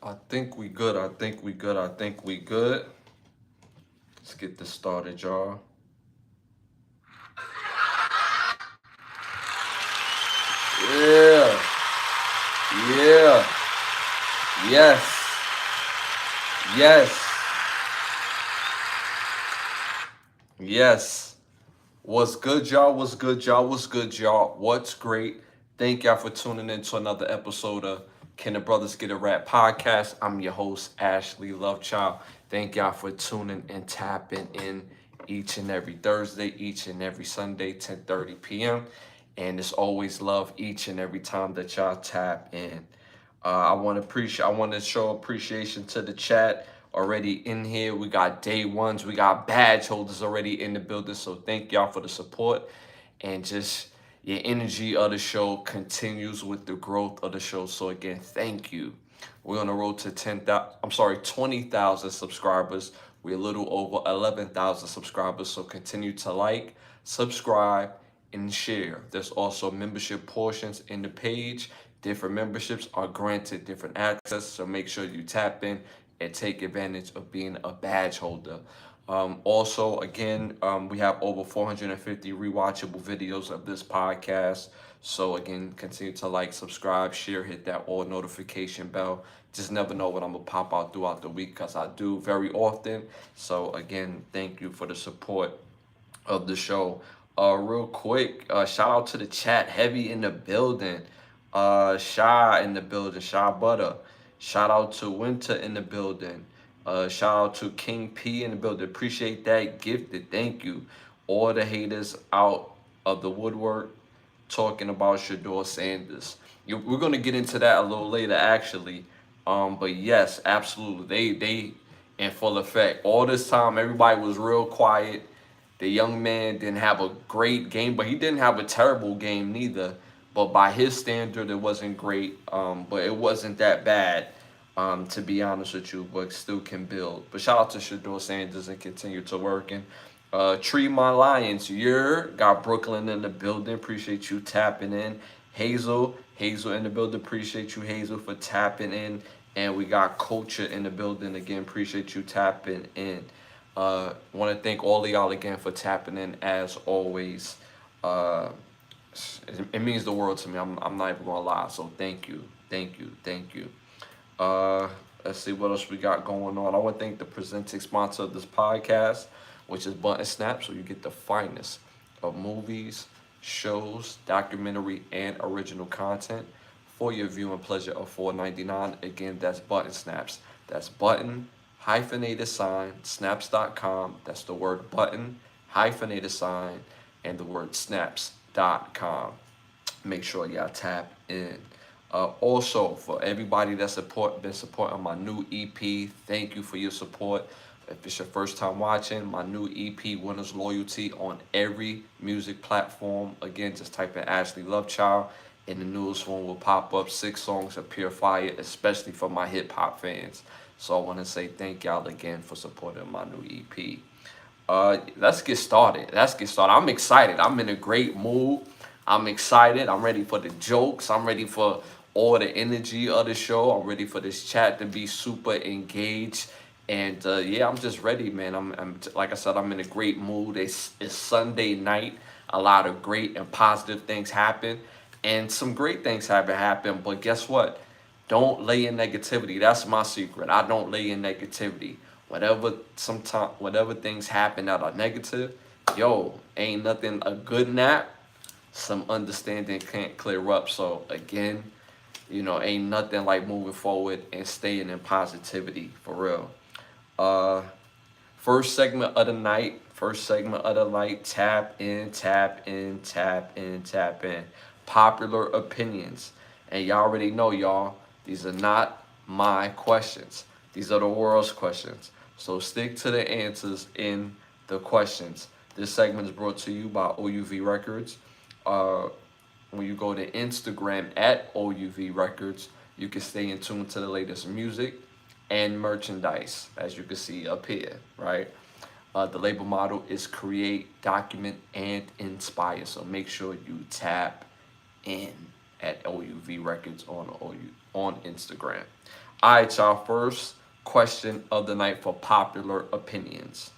I think we good. I think we good. I think we good. Let's get this started, y'all. Yeah. Yeah. Yes. Yes. Yes. What's good, y'all? What's good, y'all? What's good, y'all? What's great? Thank y'all for tuning in to another episode of Can the Brothers Get a Rap podcast. I'm your host, Ashley Lovechild. Thank y'all for tuning and tapping in each and every Thursday, each and every Sunday, 10:30 p.m. And it's always love each and every time that y'all tap in. I want to show appreciation to the chat already in here. We got day ones, we got badge holders already in the building. So thank y'all for the support and just your energy of the show continues with the growth of the show. So again, thank you. We're on the road to 20,000 subscribers. We're a little over 11,000 subscribers. So continue to like, subscribe, and share. There's also membership portions in the page. Different memberships are granted different access. So make sure you tap in and take advantage of being a badge holder. Also, again, we have over 450 rewatchable videos of this podcast. So again, continue to like, subscribe, share, hit that all notification bell. Just never know what I'm gonna pop out throughout the week because I do very often. So again, thank you for the support of the show. Real quick, shout out to the chat, heavy in the building. Shy in the building, Shy Butter. Shout out to Winter in the building. Shout out to King P in the building. Appreciate that. Gifted. Thank you. All the haters out of the woodwork talking about Shador Sanders. We're gonna get into that a little later, actually. But yes, absolutely. They in full effect. All this time, everybody was real quiet. The young man didn't have a great game, but he didn't have a terrible game neither. But by his standard, it wasn't great. But it wasn't that bad, to be honest with you. But still can build. But shout out to Shador Sanders and continue to working. Tremont Lions, you're got Brooklyn in the building. Appreciate you tapping in. Hazel in the building. Appreciate you, Hazel, for tapping in. And we got Culture in the building again. Appreciate you tapping in. Want to thank all of y'all again for tapping in as always. Uh, it means the world to me. I'm not even gonna lie. So thank you, thank you, thank you. Uh, let's see what else we got going on. I want to thank the presenting sponsor of this podcast, which is Button Snap. So you get the finest of movies, shows, documentary, and original content for your viewing pleasure of $4.99. Again, that's Button Snaps. That's button hyphenated sign snaps.com. That's the word button hyphenated sign and the word snaps.com. Make sure y'all tap in. Also, for everybody that's been supporting my new EP, thank you for your support. If it's your first time watching, my new EP, Winner's Loyalty, on every music platform. Again, just type in Ashley Lovechild. And the newest one will pop up. 6 songs of pure fire, especially for my hip hop fans. So I want to say thank y'all again for supporting my new EP. Let's get started. Let's get started. I'm excited. I'm in a great mood. I'm excited. I'm ready for the jokes. I'm ready for all the energy of the show. I'm ready for this chat to be super engaged. And yeah, I'm just ready, man. I'm like I said, I'm in a great mood. It's Sunday night. A lot of great and positive things happen, and some great things haven't happened. But guess what? Don't lay in negativity. That's my secret. I don't lay in negativity. Whatever things happen that are negative, yo, ain't nothing a good nap. Some understanding can't clear up. So again, ain't nothing like moving forward and staying in positivity for real. Uh, first segment of the night. First segment of the night. Tap in, tap in, tap in, tap in. Popular opinions. And y'all already know, y'all, these are not my questions. These are the world's questions. So stick to the answers in the questions. This segment is brought to you by OUV Records. Uh, when you go to Instagram at OUV Records, you can stay in tune to the latest music and merchandise, as you can see up here, right? The label model is create, document, and inspire. So make sure you tap in at OUV Records on Instagram. All right, y'all. First question of the night for popular opinions.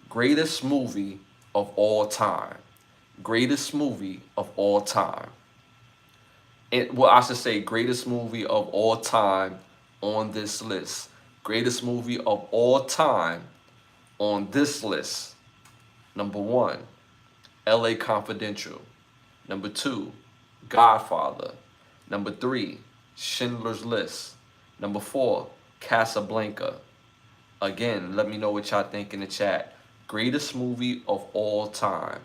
Greatest movie of all time. Greatest movie of all time. Well, I should say greatest movie of all time on this list. Greatest movie of all time on this list. Number one, LA Confidential. Number two, Godfather. Number three, Schindler's List. Number four, Casablanca. Again, let me know what y'all think in the chat. Greatest movie of all time.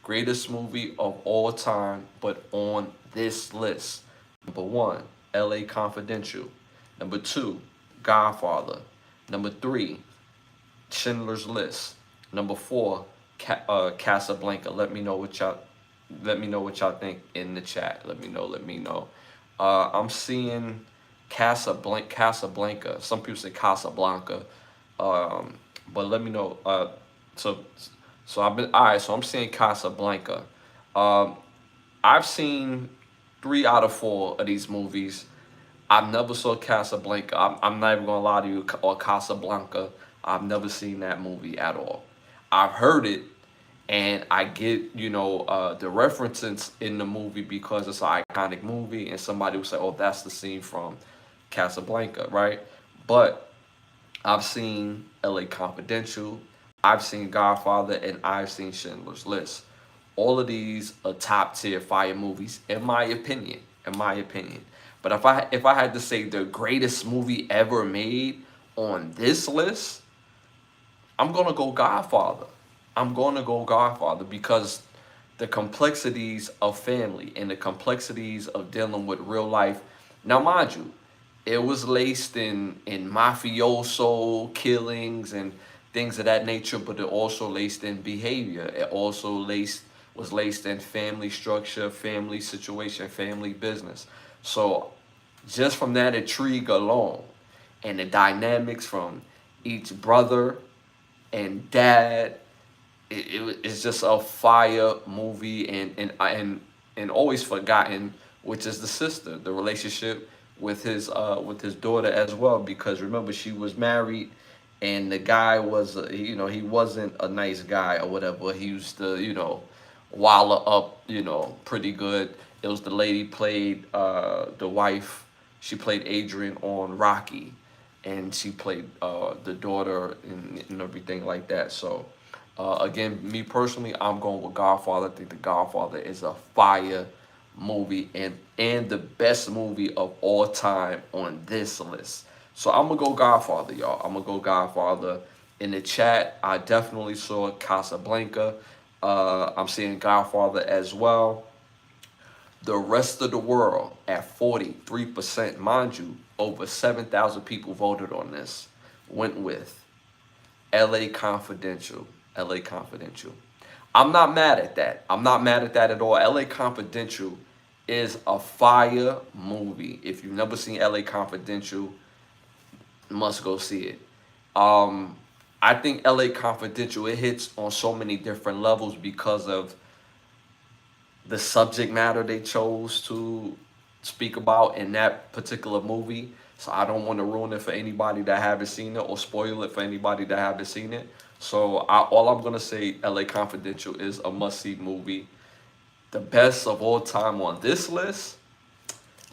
Greatest movie of all time, but on this list. Number one, LA Confidential. Number two, Godfather. Number three, Schindler's List. Number four, Casablanca. Let me know what y'all think in the chat. Let me know. Let me know. I'm seeing Casablanca. Some people say Casablanca. But let me know. So so I've been all right. So I'm seeing Casablanca. Um, I've seen 3 out of 4 of these movies. I've never saw Casablanca. I'm not even gonna lie to you, or Casablanca. I've never seen that movie at all. I've heard it, and I get the references in the movie because it's an iconic movie, and somebody will say, "Oh, that's the scene from Casablanca," right? But I've seen L.A. Confidential, I've seen Godfather, and I've seen Schindler's List. All of these are top tier fire movies, in my opinion. In my opinion. But if I had to say the greatest movie ever made on this list, I'm gonna go Godfather. I'm gonna go Godfather because the complexities of family and the complexities of dealing with real life. Now, mind you, it was laced in mafioso killings and things of that nature, but it also laced in behavior. It also laced in family structure, family situation, family business. So just from that intrigue alone and the dynamics from each brother and dad, it's just a fire movie, and always forgotten, which is the sister, the relationship with his daughter as well, because remember she was married, and the guy was he wasn't a nice guy or whatever. He used to wallow up pretty good. It was the lady played the wife. She played Adrian on Rocky, and she played the daughter and everything like that. So again, me personally, I'm going with Godfather. I think The Godfather is a fire movie and the best movie of all time on this list. So I'm gonna go Godfather, y'all. I'm gonna go Godfather. In the chat, I definitely saw Casablanca. I'm seeing Godfather as well. The rest of the world at 43%, mind you, over 7,000 people voted on this, went with LA Confidential. LA Confidential. I'm not mad at that. I'm not mad at that at all. LA Confidential is a fire movie. If you've never seen LA Confidential, must go see it. I think LA Confidential, it hits on so many different levels because of the subject matter they chose to speak about in that particular movie. So I don't want to ruin it for anybody that haven't seen it or spoil it for anybody that haven't seen it. So all I'm gonna say, LA Confidential is a must-see movie. The best of all time on this list,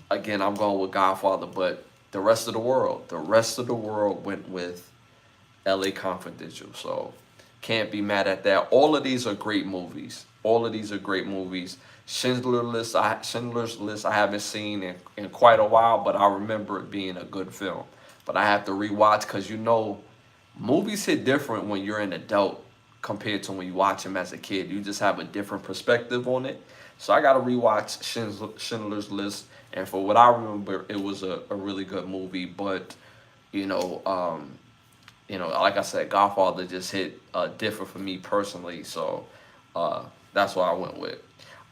again, I'm going with Godfather, but the rest of the world went with LA Confidential. So can't be mad at that. All of these are great movies. All of these are great movies. Schindler's List I haven't seen in quite a while, but I remember it being a good film. But I have to rewatch because movies hit different when you're an adult compared to when you watch them as a kid. You just have a different perspective on it. So I got to rewatch Schindler's List, and for what I remember, it was a really good movie. But you know, like I said, Godfather just hit different for me personally. So that's what I went with.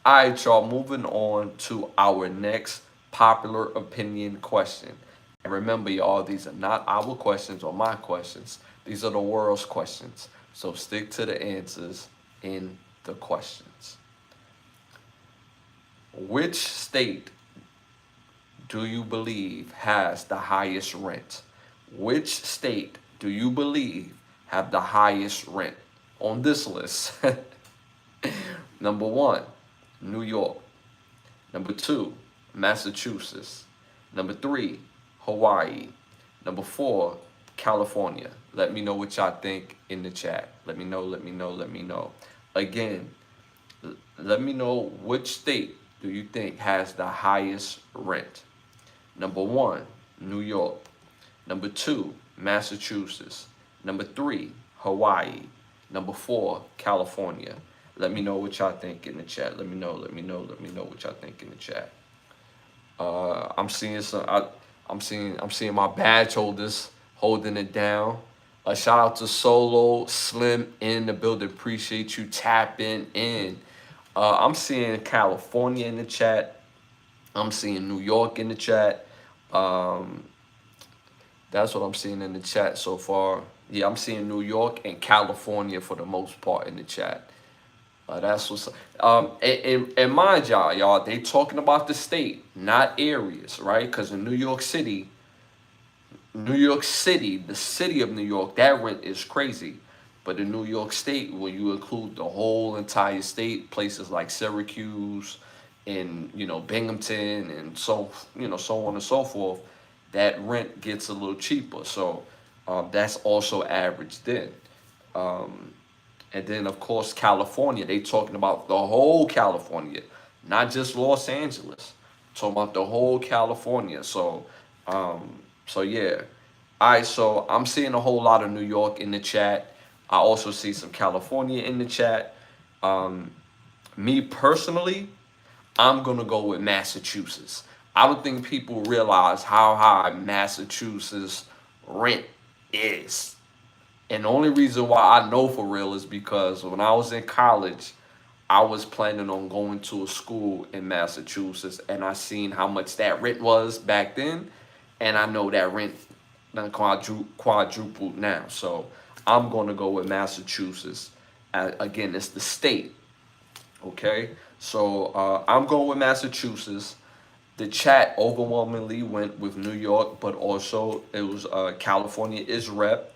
All right, y'all. Moving on to our next popular opinion question. And remember, y'all, these are not our questions or my questions. These are the world's questions. So stick to the answers in the questions. Which state do you believe has the highest rent? Which state do you believe have the highest rent on this list? Number one, New York. Number two, Massachusetts. Number three, Hawaii. Number four, California. Let me know what y'all think in the chat. Let me know, let me know, let me know. Again, let me know which state do you think has the highest rent. Number one, New York. Number two, Massachusetts. Number three, Hawaii. Number four, California. Let me know what y'all think in the chat. Let me know, let me know, let me know what y'all think in the chat. I'm seeing some. I'm seeing my badge holders holding it down. A shout out to Solo Slim in the building. Appreciate you tapping in. I'm seeing California in the chat. I'm seeing New York in the chat. That's what I'm seeing in the chat so far. Yeah, I'm seeing New York and California for the most part in the chat. That's what's and mind y'all, they talking about the state, not areas, right? Because in New York City, the city of New York, that rent is crazy. But in New York State, when you include the whole entire state, places like Syracuse and Binghamton and so on and so forth, that rent gets a little cheaper. So that's also averaged in. And then, of course, California. They talking about the whole California, not just Los Angeles. Talking about the whole California. So yeah. All right, so I'm seeing a whole lot of New York in the chat. I also see some California in the chat. Me personally, I'm going to go with Massachusetts. I don't think people realize how high Massachusetts rent is. And the only reason why I know for real is because when I was in college, I was planning on going to a school in Massachusetts, and I seen how much that rent was back then, and I know that rent done quadrupled now. So I'm gonna go with Massachusetts. Again, it's the state. Okay, so I'm going with Massachusetts. The chat overwhelmingly went with New York, but also it was California is rep.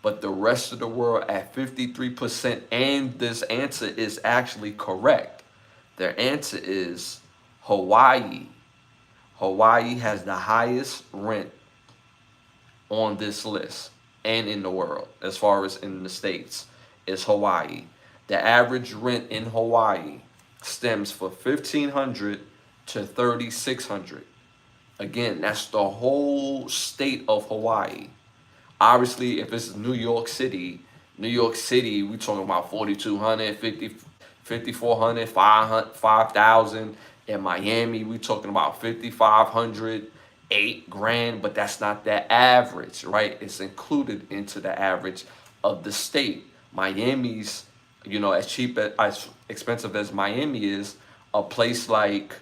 But the rest of the world at 53%, and this answer is actually correct. Their answer is Hawaii. Hawaii has the highest rent on this list and in the world, as far as in the States, is Hawaii. The average rent in Hawaii stems for $1,500 to $3,600. Again, that's the whole state of Hawaii. Obviously, if it's New York City, we talking about 4,200, 5,400, 5,000. In Miami, we talking about 5,500, 8 grand, but that's not the average, right? It's included into the average of the state. Miami's, as cheap as expensive as Miami is, a place like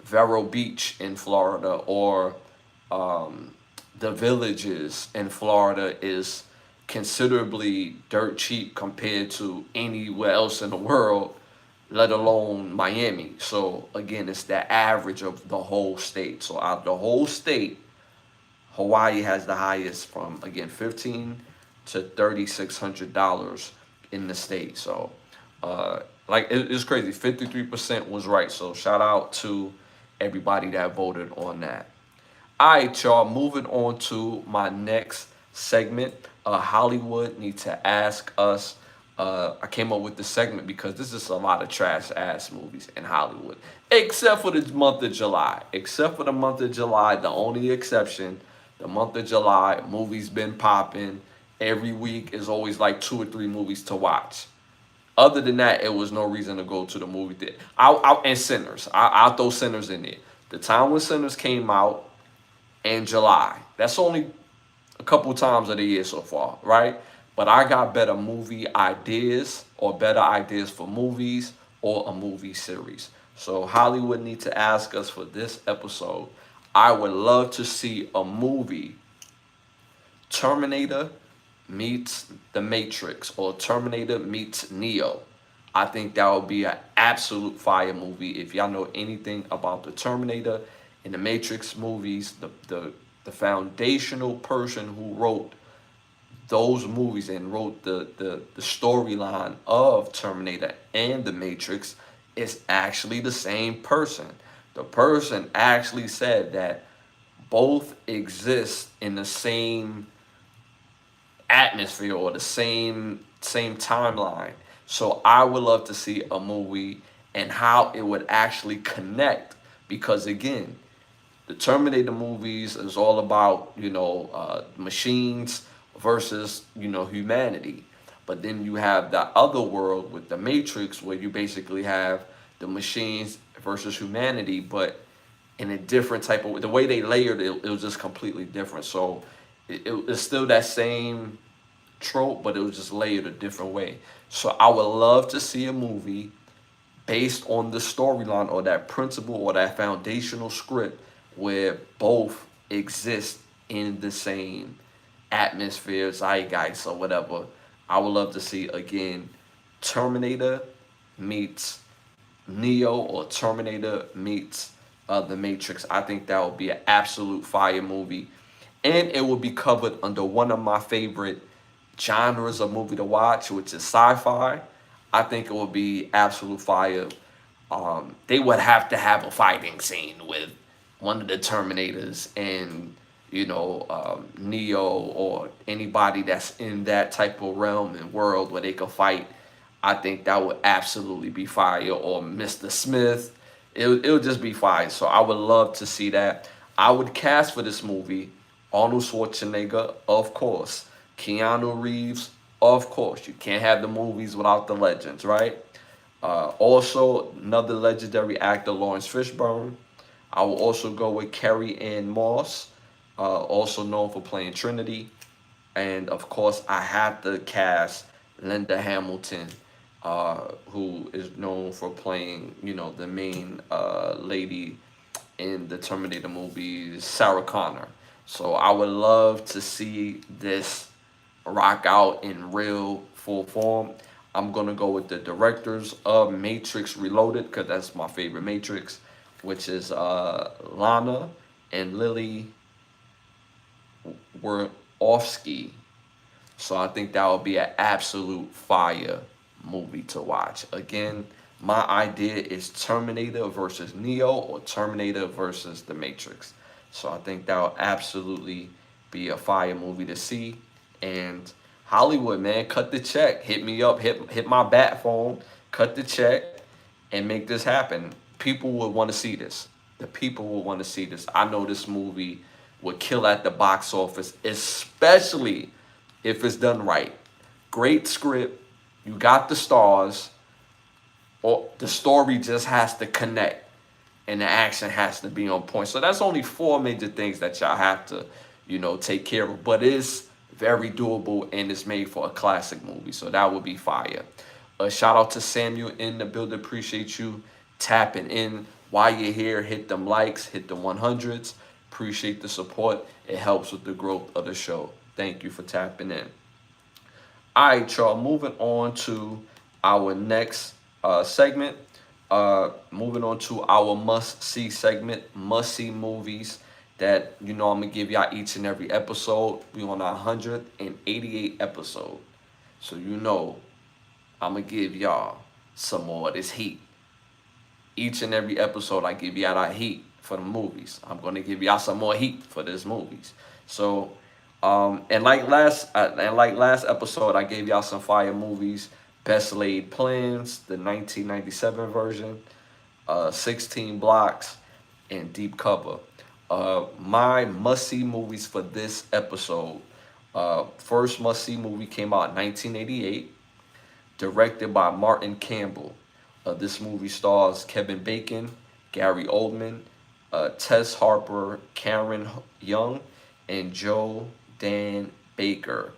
Vero Beach in Florida or the Villages in Florida is considerably dirt cheap compared to anywhere else in the world, let alone Miami. So again, it's the average of the whole state. So out of the whole state, Hawaii has the highest from, again, $1,500 to $3,600 in the state. So it's crazy. 53% was right. So shout out to everybody that voted on that. All right, y'all, moving on to my next segment. Hollywood Need to Ask Us. I came up with this segment because this is a lot of trash ass movies in Hollywood, except for the month of July. Except for the month of July, the only exception, the month of July, movies been popping. Every week is always like 2 or 3 movies to watch. Other than that, it was no reason to go to the movie theater. And Sinners. I'll throw Sinners in there. The time when Sinners came out, in July. That's only a couple times of the year so far, right? But I got better movie ideas or better ideas for movies or a movie series. So Hollywood Need to Ask Us for this episode. I would love to see a movie, Terminator meets The Matrix or Terminator meets Neo. I think that would be an absolute fire movie. If y'all know anything about the Terminator, In the Matrix movies, the foundational person who wrote those movies and wrote the storyline of Terminator and The Matrix is actually the same person. The person actually said that both exist in the same atmosphere or the same timeline. So I would love to see a movie and how it would actually connect, because again, the Terminator movies is all about, machines versus, humanity. But then you have the other world with the Matrix, where you basically have the machines versus humanity, but in a different type of, the way they layered it, it was just completely different. So it's still that same trope, but it was just layered a different way. So I would love to see a movie based on the storyline or that principle or that foundational script where both exist in the same atmosphere, zeitgeist, or whatever. I would love to see again Terminator meets Neo or Terminator meets The Matrix. I think that would be an absolute fire movie. And it will be covered under one of my favorite genres of movie to watch, which is sci-fi. I think it would be absolute fire. They would have to have a fighting scene with one of the Terminators and Neo or anybody that's in that type of realm and world where they could fight. I think that would absolutely be fire. Or Mr. Smith, it would just be fire. So I would love to see that. I would cast for this movie Arnold Schwarzenegger, of course. Keanu Reeves, of course. You can't have the movies without the legends, right? Also, another legendary actor, Lawrence Fishburne. I will also go with Carrie Ann Moss, also known for playing Trinity. And of course, I have to cast Linda Hamilton, who is known for playing, the main lady in the Terminator movies, Sarah Connor. So I would love to see this rock out in real full form. I'm gonna go with the directors of Matrix Reloaded, because that's my favorite Matrix, which is Lana and Lily Wachowski. So I think that would be an absolute fire movie to watch. Again, my idea is Terminator versus Neo or Terminator versus The Matrix. So I think that will absolutely be a fire movie to see. And Hollywood, man, cut the check. Hit me up, hit my bat phone, cut the check, and make this happen. People would want to see this. The people will want to see this. I know this movie would kill at the box office, especially if it's done right. Great script, you got the stars, or the story just has to connect and the action has to be on point. So that's only four major things that y'all have to, take care of. But it's very doable and it's made for a classic movie. So that would be fire. Shout out to Samuel in the building. Appreciate you tapping in. While you're here, hit them likes, hit the 100s. Appreciate the support. It helps with the growth of the show. Thank you for tapping in. All right, y'all. Moving on to our next segment. Moving on to our must-see segment, must-see movies that, I'm going to give y'all each and every episode. We on our 188 episode. So, I'm going to give y'all some more of this heat. Each and every episode, I give y'all that heat for the movies. I'm going to give y'all some more heat for these movies. So, and like last episode, I gave y'all some fire movies. Best Laid Plans, the 1997 version, 16 Blocks, and Deep Cover. My must-see movies for this episode. First must-see movie came out in 1988, directed by Martin Campbell. This movie stars Kevin Bacon, Gary Oldman, Tess Harper, Karen Young, and Joe Dan Baker.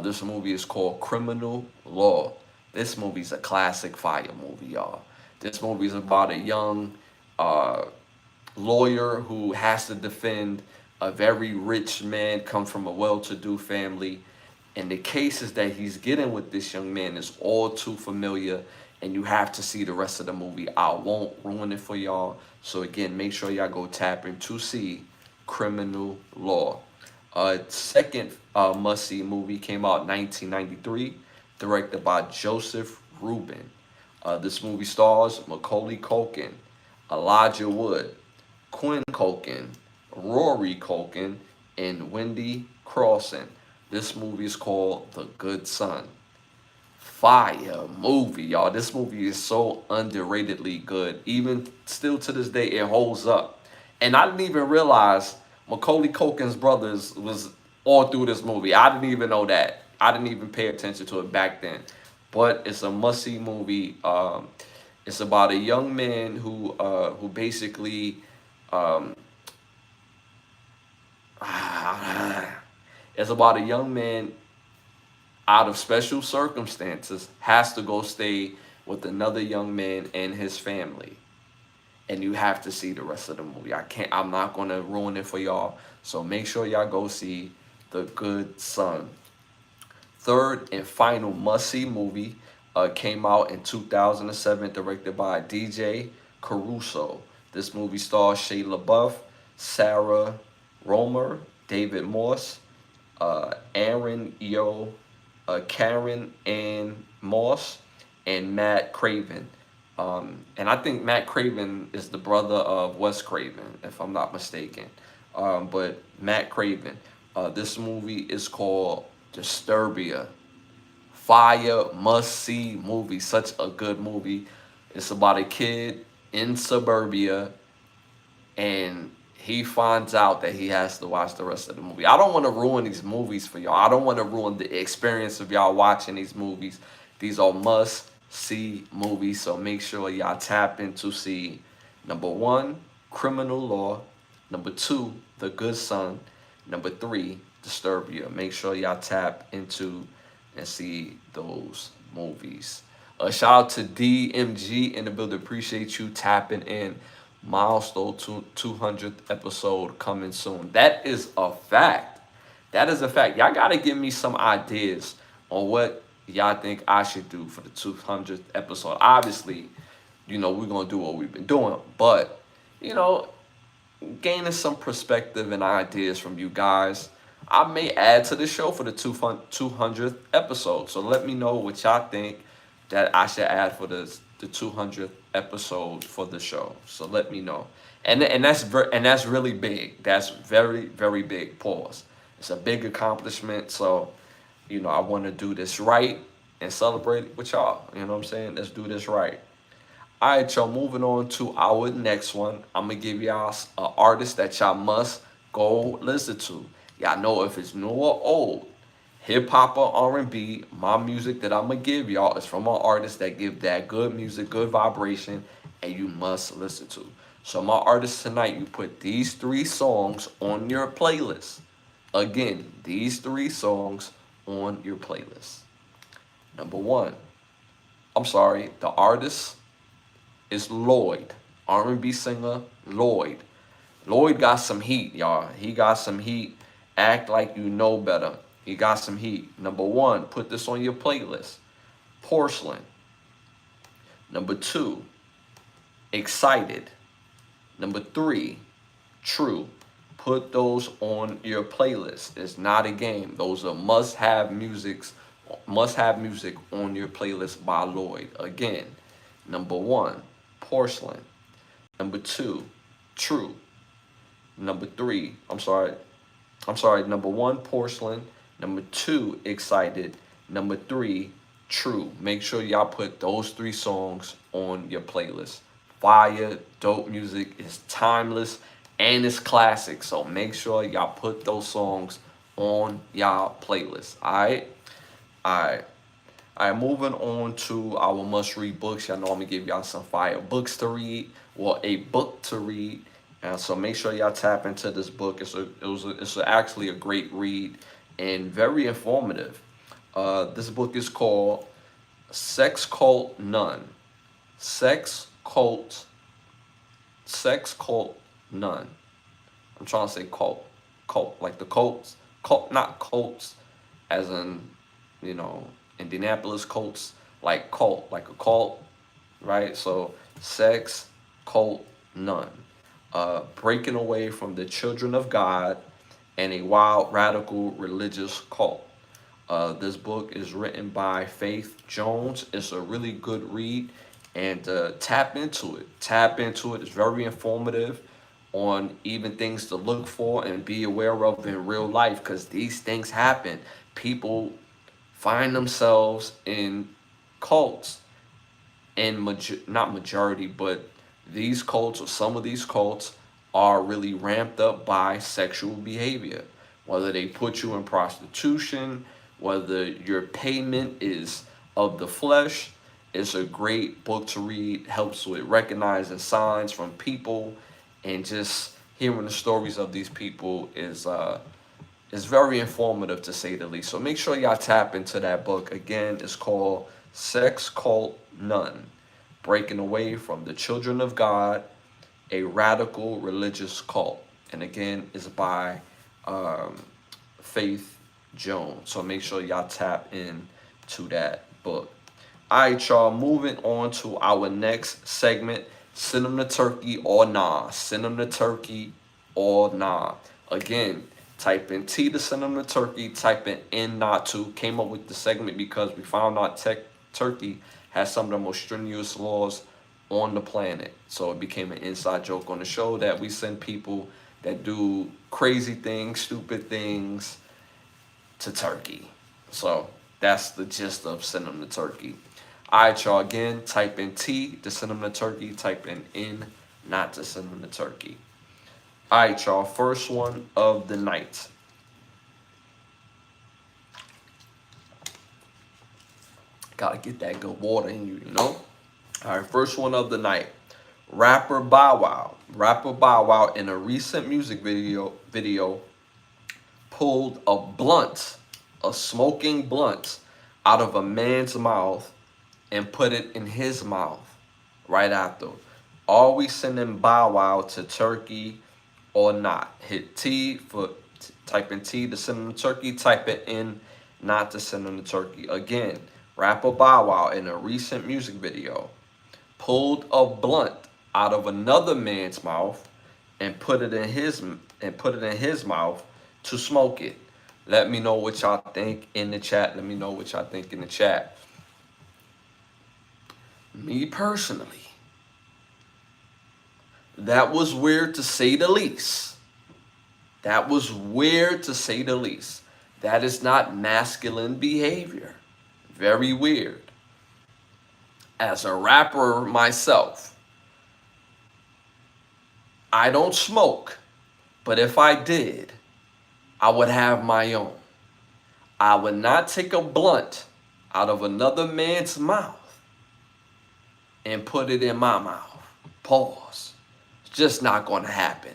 This movie is called Criminal Law. This movie's a classic fire movie, y'all. This movie is about a young lawyer who has to defend a very rich man, comes from a well-to-do family. And the cases that he's getting with this young man is all too familiar and you have to see the rest of the movie. I won't ruin it for y'all. So again, make sure y'all go tap in to see Criminal Law. Second must-see movie came out in 1993, directed by Joseph Rubin. This movie stars Macaulay Culkin, Elijah Wood, Quinn Culkin, Rory Culkin, and Wendy Crossan. This movie is called The Good Son. Fire movie, y'all. This movie is so underratedly good. Even still to this day, it holds up. And I didn't even realize Macaulay Culkin's brothers was all through this movie. I didn't even know that. I didn't even pay attention to it back then. But it's a must-see movie. It's about a young man who basically it's about a young man out of special circumstances has to go stay with another young man and his family. And you have to see the rest of the movie. I'm not gonna ruin it for y'all. So make sure y'all go see The Good Son. Third and final must-see movie came out in 2007, directed by DJ Caruso. This movie stars Shia LaBeouf, Sarah Romer, David Morse, Aaron Yo, Karen Ann Moss, and Matt Craven. And I think Matt Craven is the brother of Wes Craven, if I'm not mistaken. But Matt Craven. This movie is called Disturbia. Fire, must-see movie. Such a good movie. It's about a kid in suburbia, and he finds out that he has to watch the rest of the movie. I don't want to ruin these movies for y'all. I don't want to ruin the experience of y'all watching these movies. These are must-see movies, so make sure y'all tap in to see number 1, Criminal Law, number 2, The Good Son, number 3, Disturbia. Make sure y'all tap into and see those movies. Shout out to DMG in the building. Appreciate you tapping in. Milestone 200th episode coming soon. That is a fact. That is a fact. Y'all got to give me some ideas on what y'all think I should do for the 200th episode. Obviously, we're going to do what we've been doing. But, gaining some perspective and ideas from you guys, I may add to the show for the 200th episode. So let me know what y'all think that I should add for the 200th episode for the show. So let me know. And that's really big. That's very, very big. Pause. It's a big accomplishment. So, I want to do this right and celebrate it with y'all. You know what I'm saying? Let's do this right. All right, y'all, moving on to our next one. I'm going to give y'all an artist that y'all must go listen to. Y'all know if it's new or old, hip-hop or R&B, my music that I'm going to give y'all is from an artist that give that good music, good vibration, and you must listen to. So my artist tonight, you put these 3 songs on your playlist. Again, these 3 songs on your playlist. Number 1, the artist is Lloyd, R&B singer Lloyd. Lloyd got some heat, y'all. He got some heat. Act like you know better. He got some heat. Number 1, put this on your playlist. Porcelain. Number 2, Excited. Number 3, True. Put those on your playlist. It's not a game. Those are must-have music on your playlist by Lloyd. Again, number 1, Porcelain. Number 2, True. Number 1, Porcelain. Number 2, Excited. Number 3, True. Make sure y'all put those 3 songs on your playlist. Fire, dope music. It's timeless and it's classic. So make sure y'all put those songs on y'all playlist. All right. Moving on to our must-read books. Y'all know I'm going to give y'all some fire books to read. Well, a book to read. And so make sure y'all tap into this book. It's actually a great read and very informative. This book is called Sex Cult Nun. Sex Cult Nun. I'm trying to say cult, like the Colts, not Colts, as in Indianapolis Colts, like cult, like a cult, right? So sex, cult, none. Breaking away from the children of God and a wild, radical religious cult. This book is written by Faith Jones. It's a really good read, and tap into it. Tap into it. It's very informative on even things to look for and be aware of in real life, because these things happen. People find themselves in cults, and not majority, but these cults, or some of these cults, are really ramped up by sexual behavior. Whether they put you in prostitution, whether your payment is of the flesh, it's a great book to read. Helps with recognizing signs from people, and just hearing the stories of these people is very informative, to say the least. So make sure y'all tap into that book. Again, it's called Sex Cult None: Breaking Away from the Children of God, a Radical Religious Cult. And again, it's by um, Faith Jones. So make sure y'all tap in to that book. All right, y'all, moving on to our next segment: send them to turkey or nah. Send them to turkey or nah. Again, type in T to send them to turkey, type in N not to. Came up with the segment because we found out Turkey has some of the most strenuous laws on the planet. So it became an inside joke on the show that we send people that do crazy things, stupid things, to Turkey. So that's the gist of send them to Turkey. All right, y'all. Again, type in T to send them to Turkey. Type in N not to send them to Turkey. All right, y'all. First one of the night. Gotta get that good water in you, you know? All right, first one of the night. Rapper Bow Wow. Rapper Bow Wow, in a recent music video pulled a smoking blunt, out of a man's mouth and put it in his mouth right after. Are we sending Bow Wow to Turkey or not? Hit T for type in T to send them to Turkey. Type it in not to send them to Turkey. Again, rapper Bow Wow, in a recent music video, pulled a blunt out of another man's mouth and put it in his mouth to smoke it. Let me know what y'all think in the chat. Let me know what y'all think in the chat. Me personally, that was weird to say the least. That was weird to say the least. That is not masculine behavior. Very weird. As a rapper myself, I don't smoke, but if I did, I would have my own. I would not take a blunt out of another man's mouth and put it in my mouth. Pause. It's just not going to happen.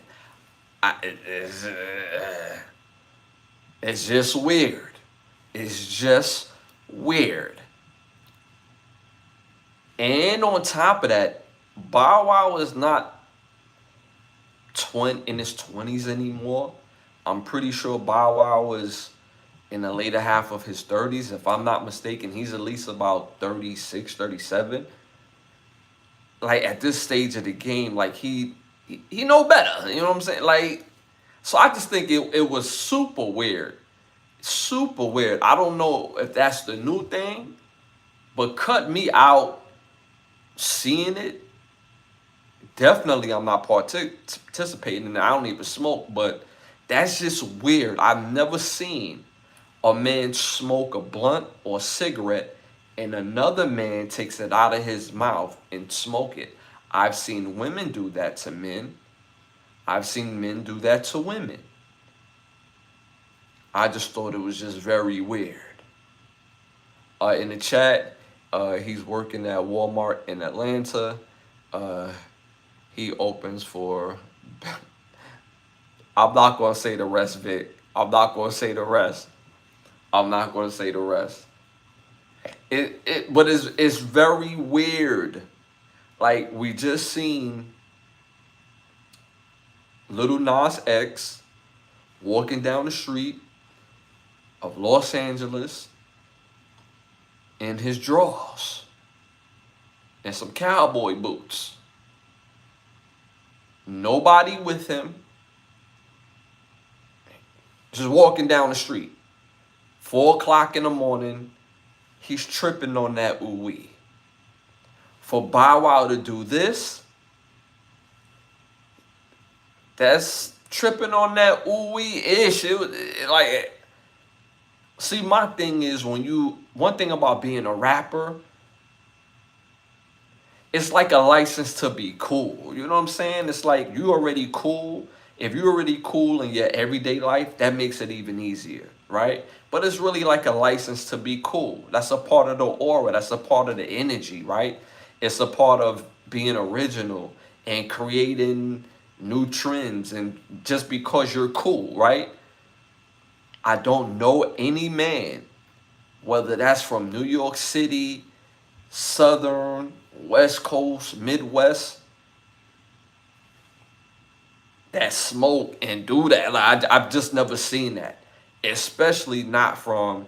It's just weird. It's just weird. And on top of that, Bow Wow is not in his 20s anymore. I'm pretty sure Bow Wow was in the later half of his 30s. If I'm not mistaken, he's at least about 36, 37. Like, at this stage of the game, like, he know better. You know what I'm saying? Like, so I just think it was super weird. Super weird. I don't know if that's the new thing, but cut me out seeing it. Definitely I'm not participating in it. I don't even smoke, but that's just weird. I've never seen a man smoke a blunt or cigarette and another man takes it out of his mouth and smoke it. I've seen women do that to men. I've seen men do that to women. I just thought it was just very weird. In the chat, he's working at Walmart in Atlanta. He opens for... I'm not going to say the rest, Vic. I'm not going to say the rest. But it's very weird. Like, we just seen Little Nas X walking down the street of Los Angeles in his drawers. and some cowboy boots. Nobody with him. Just walking down the street. 4 o'clock in the morning. He's tripping on that ooh-wee. For Bow Wow to do this, that's tripping on that ooh-wee-ish. Like, see, my thing is one thing about being a rapper, it's like a license to be cool. You know what I'm saying? It's like you already cool. If you're already cool in your everyday life, that makes it even easier, right? But it's really like a license to be cool. That's a part of the aura. That's a part of the energy, right? It's a part of being original and creating new trends. And just because you're cool, right? I don't know any man, whether that's from New York City, Southern, West Coast, Midwest, that smoke and do that. Like, I've just never seen that, especially not from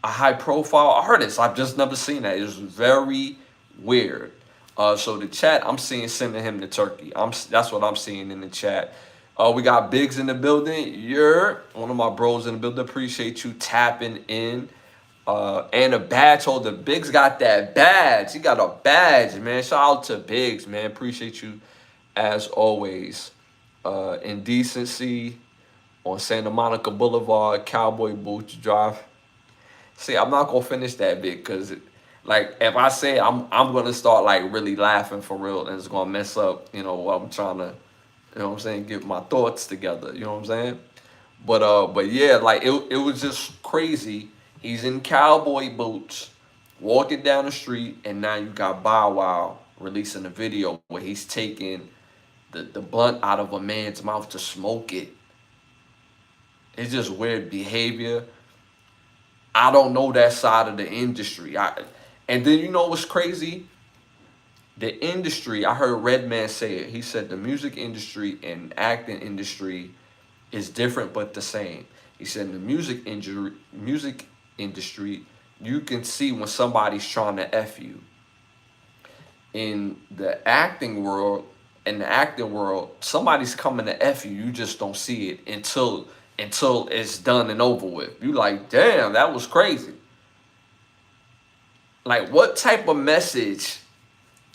a high profile artist. I've just never seen that. It's very weird. So the chat, I'm seeing sending him to Turkey. That's what I'm seeing in the chat. We got Biggs in the building. You're one of my bros in the building. Appreciate you tapping in. And a badge holder. Biggs got that badge. He got a badge, man. Shout out to Biggs, man. Appreciate you as always. Indecency on Santa Monica Boulevard, Cowboy Boots Drive. See, I'm not gonna finish that bit because, like, if I say it, I'm gonna start like really laughing for real, and it's gonna mess up, what I'm trying to, you know what I'm saying, get my thoughts together. You know what I'm saying? But yeah, like it was just crazy. He's in cowboy boots, walking down the street, and now you got Bow Wow releasing a video where he's taking the blunt out of a man's mouth to smoke it. It's just weird behavior. I don't know that side of the industry. And then you know what's crazy? The industry, I heard Redman say it. He said the music industry and acting industry is different but the same. He said in the music industry, you can see when somebody's trying to F you. In the acting world, somebody's coming to F you. You just don't see it until it's done and over with. You like, damn, that was crazy. Like, what type of message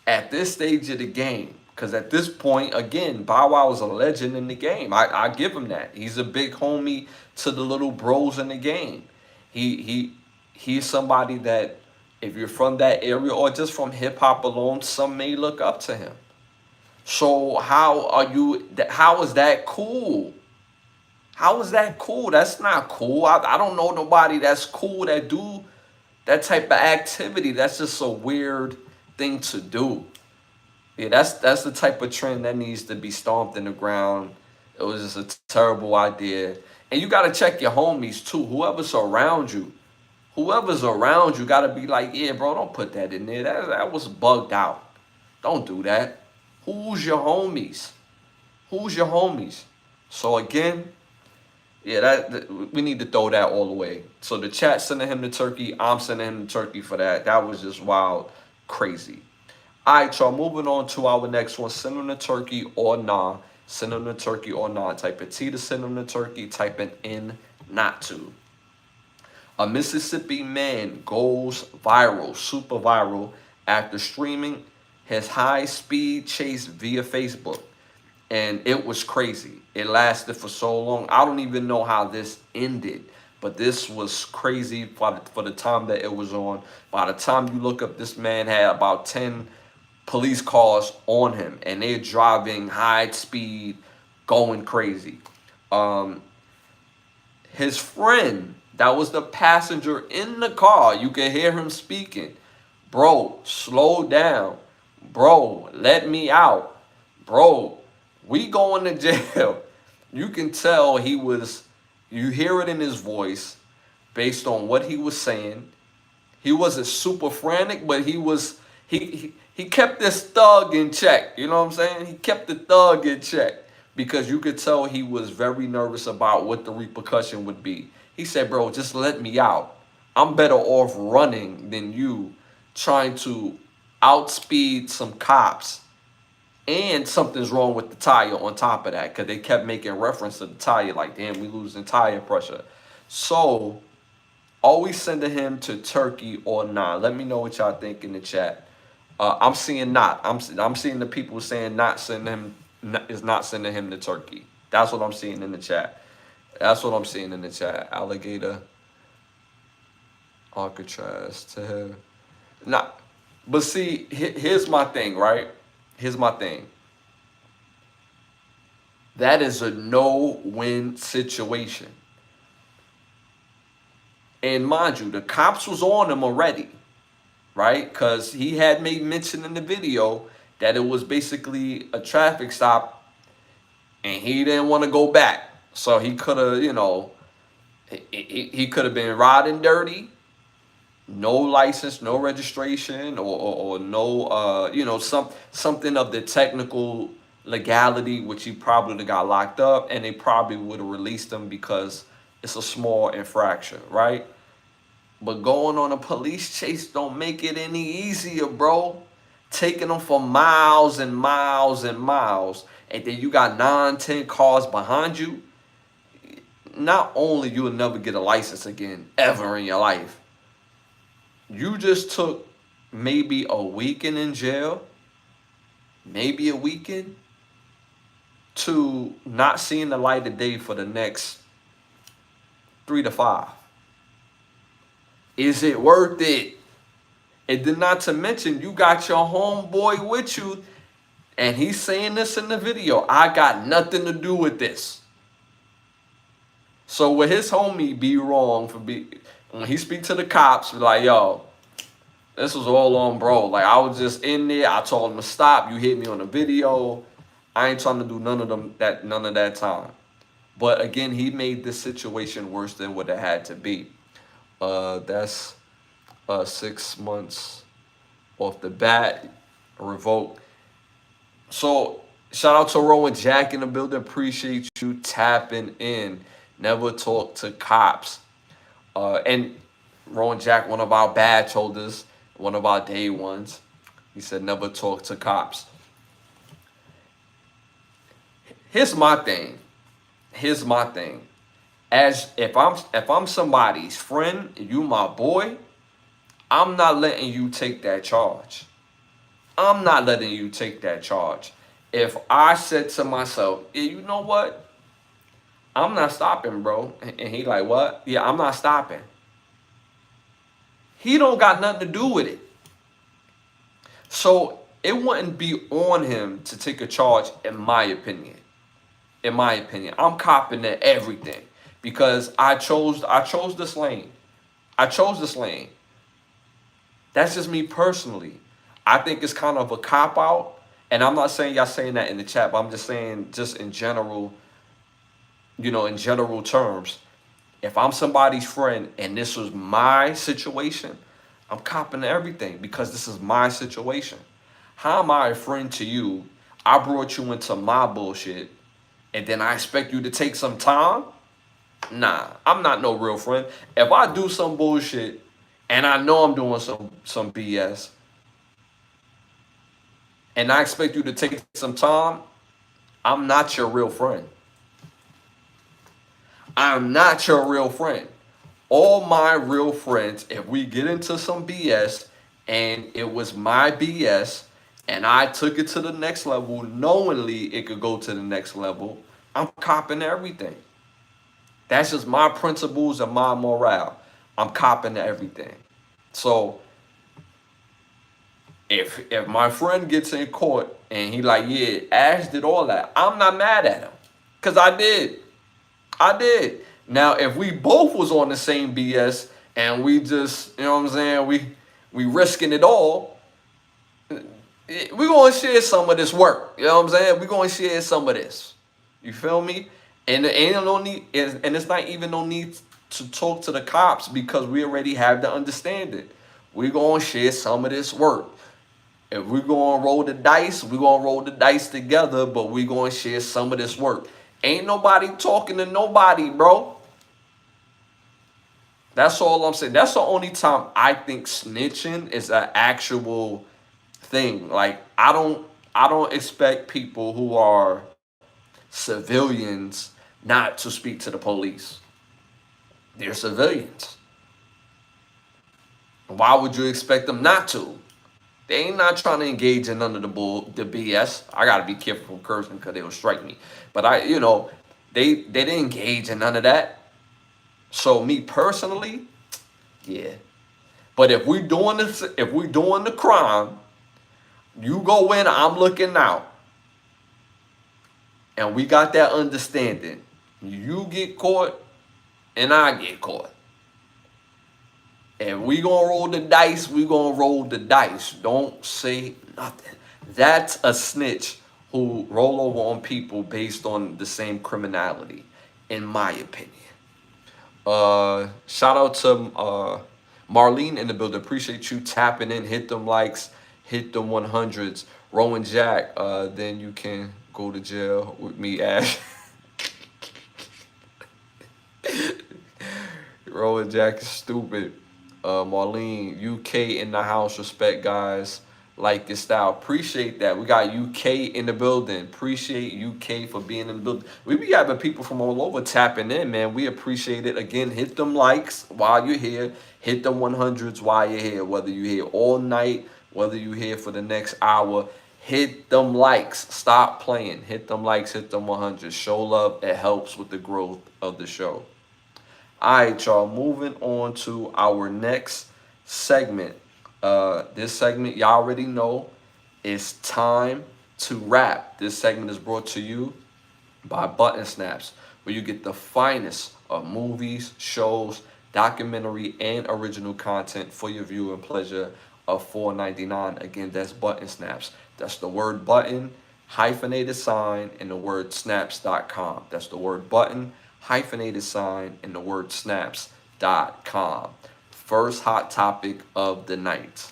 at this stage of the game? Because at this point, again, Bow Wow is a legend in the game. I give him that. He's a big homie to the little bros in the game. He's somebody that, if you're from that area or just from hip hop alone, some may look up to him. So how is that cool? How is that cool? That's not cool. I don't know nobody that's cool that do that type of activity. That's just a weird thing to do. Yeah, that's the type of trend that needs to be stomped in the ground. It was just a terrible idea. And you got to check your homies too. Whoever's around you got to be like, yeah, bro, don't put that in there. That was bugged out. Don't do that. Who's your homies? So again, yeah, that we need to throw that all away. So the chat sending him to Turkey. I'm sending him to Turkey for that. That was just wild, crazy. All right, y'all, moving on to our next one. Send him to Turkey or nah. Send him to Turkey or nah. Type in T to send him to Turkey. Type in N not to. A Mississippi man goes viral, super viral, after streaming his high-speed chase via Facebook. And it was crazy. It lasted for so long. I don't even know how this ended. But this was crazy for the time that it was on. By the time you look up, this man had about 10 police cars on him. And they're driving high speed, going crazy. His friend, that was the passenger in the car, you can hear him speaking. Bro, slow down. Bro, let me out. Bro, we going to jail. You can tell you hear it in his voice based on what he was saying. He wasn't super frantic, but he kept this thug in check. You know what I'm saying? He kept the thug in check because you could tell he was very nervous about what the repercussion would be. He said, bro, just let me out. I'm better off running than you trying to outspeed some cops, and something's wrong with the tire on top of that, because they kept making reference to the tire, like, damn, we losing tire pressure. So, are we sending him to Turkey or not? Let me know what y'all think in the chat. I'm seeing not. I'm seeing the people saying not sending him, is not sending him to Turkey. That's what I'm seeing in the chat. That's what I'm seeing in the chat. Alligator, Alcatraz to him. Not. But see, here's my thing, right? Here's my thing. That is a no-win situation. And mind you, the cops was on him already, right? Because he had made mention in the video that it was basically a traffic stop and he didn't want to go back. So he could have, you know, he could have been riding dirty, no license, no registration, or no, you know, something of the technical legality, which he probably would have got locked up, and they probably would have released him because it's a small infraction, right? But going on a police chase don't make it any easier, bro. Taking them for miles and miles and miles, and then you got 9, 10 cars behind you. Not only you'll never get a license again, ever in your life, you just took maybe a weekend in jail, maybe a weekend, to not seeing the light of day for the next 3 to 5. Is it worth it? And then not to mention, you got your homeboy with you, and he's saying this in the video, I got nothing to do with this. So would his homie be wrong for when he speak to the cops, be like, yo, this was all on bro. Like, I was just in there, I told him to stop, you hit me on the video. I ain't trying to do none of that time. But again, he made this situation worse than what it had to be. That's 6 months off the bat, revoked. So shout out to Rowan Jack in the building. Appreciate you tapping in. Never talk to cops. And Rowan Jack, one of our badge holders, one of our day ones, he said never talk to cops. Here's my thing. As if I'm somebody's friend, you my boy, I'm not letting you take that charge. I'm not letting you take that charge. If I said to myself, you know what? I'm not stopping, bro. And he like, what? Yeah, I'm not stopping. He don't got nothing to do with it. So it wouldn't be on him to take a charge, in my opinion. I'm copping at everything because I chose this lane. That's just me personally. I think it's kind of a cop out, and I'm not saying y'all saying that in the chat, but I'm just saying just in general, you know, in general terms. If I'm somebody's friend and this was my situation, I'm copping everything because this is my situation. How am I a friend to you? I brought you into my bullshit, and then I expect you to take some time? Nah, I'm not no real friend. If I do some bullshit and I know I'm doing some BS, and I expect you to take some time, I'm not your real friend. I'm not your real friend. All my real friends, if we get into some BS and it was my BS and I took it to the next level, knowingly it could go to the next level, I'm copping everything. That's just my principles and my morale. I'm copping everything. So if my friend gets in court and he like, yeah, Ash did all that, I'm not mad at him because I did. Now, if we both was on the same BS and we just, you know what I'm saying, we risking it all, we're going to share some of this work. You know what I'm saying? We're going to share some of this. You feel me? And there ain't no need, and it's not even no need to talk to the cops because we already have the understanding. We're going to share some of this work. If we're going to roll the dice, we're going to roll the dice together, but we're going to share some of this work. Ain't nobody talking to nobody, bro. That's all I'm saying. That's the only time I think snitching is an actual thing. Like I don't expect people who are civilians not to speak to the police. They're civilians. Why would you expect them not to? They ain't not trying to engage in none of the BS. I gotta be careful from cursing because they will strike me. But they didn't engage in none of that. So me personally, yeah. But if we doing this, if we doing the crime, you go in, I'm looking out, and we got that understanding. You get caught, and I get caught. And we gonna roll the dice, we gonna roll the dice. Don't say nothing. That's a snitch who roll over on people based on the same criminality, in my opinion. Shout out to Marlene in the building. Appreciate you tapping in. Hit them likes, hit them 100s. Rowan Jack, then you can go to jail with me, Ash. Rowan Jack is stupid. Marlene, UK in the house. Respect, guys. Like your style. Appreciate that. We got UK in the building. Appreciate UK for being in the building. We be having people from all over tapping in, man. We appreciate it. Again, hit them likes while you're here. Hit them 100s while you're here. Whether you're here all night, whether you're here for the next hour, hit them likes. Stop playing. Hit them likes, hit them 100s. Show love. It helps with the growth of the show. All right, y'all, moving on to our next segment. This segment, y'all already know, it's time to rap. This segment is brought to you by Button Snaps, where you get the finest of movies, shows, documentary, and original content for your viewing pleasure of $4.99. Again, that's Button Snaps. That's the word button, hyphenated sign, and the word snaps.com. That's the word button, hyphenated sign, and the word snaps.com. First hot topic of the night.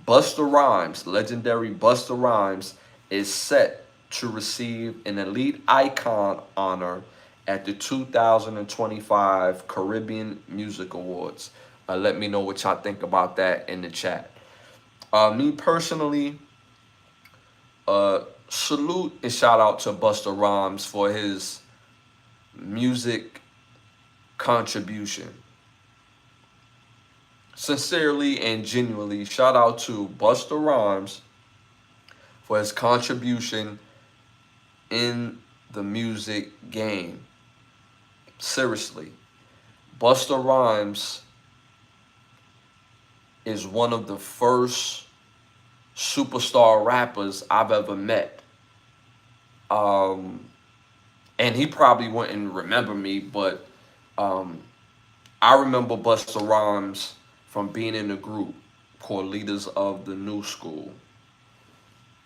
Busta Rhymes, legendary Busta Rhymes, is set to receive an Elite Icon honor at the 2025 Caribbean Music Awards. Let me know what y'all think about that in the chat. Me personally, salute and shout out to Busta Rhymes for his music contribution. Sincerely and genuinely, shout out to Busta Rhymes for his contribution in the music game. Seriously, Busta Rhymes is one of the first superstar rappers I've ever met. And he probably wouldn't remember me, but I remember Busta Rhymes from being in a group called Leaders of the New School.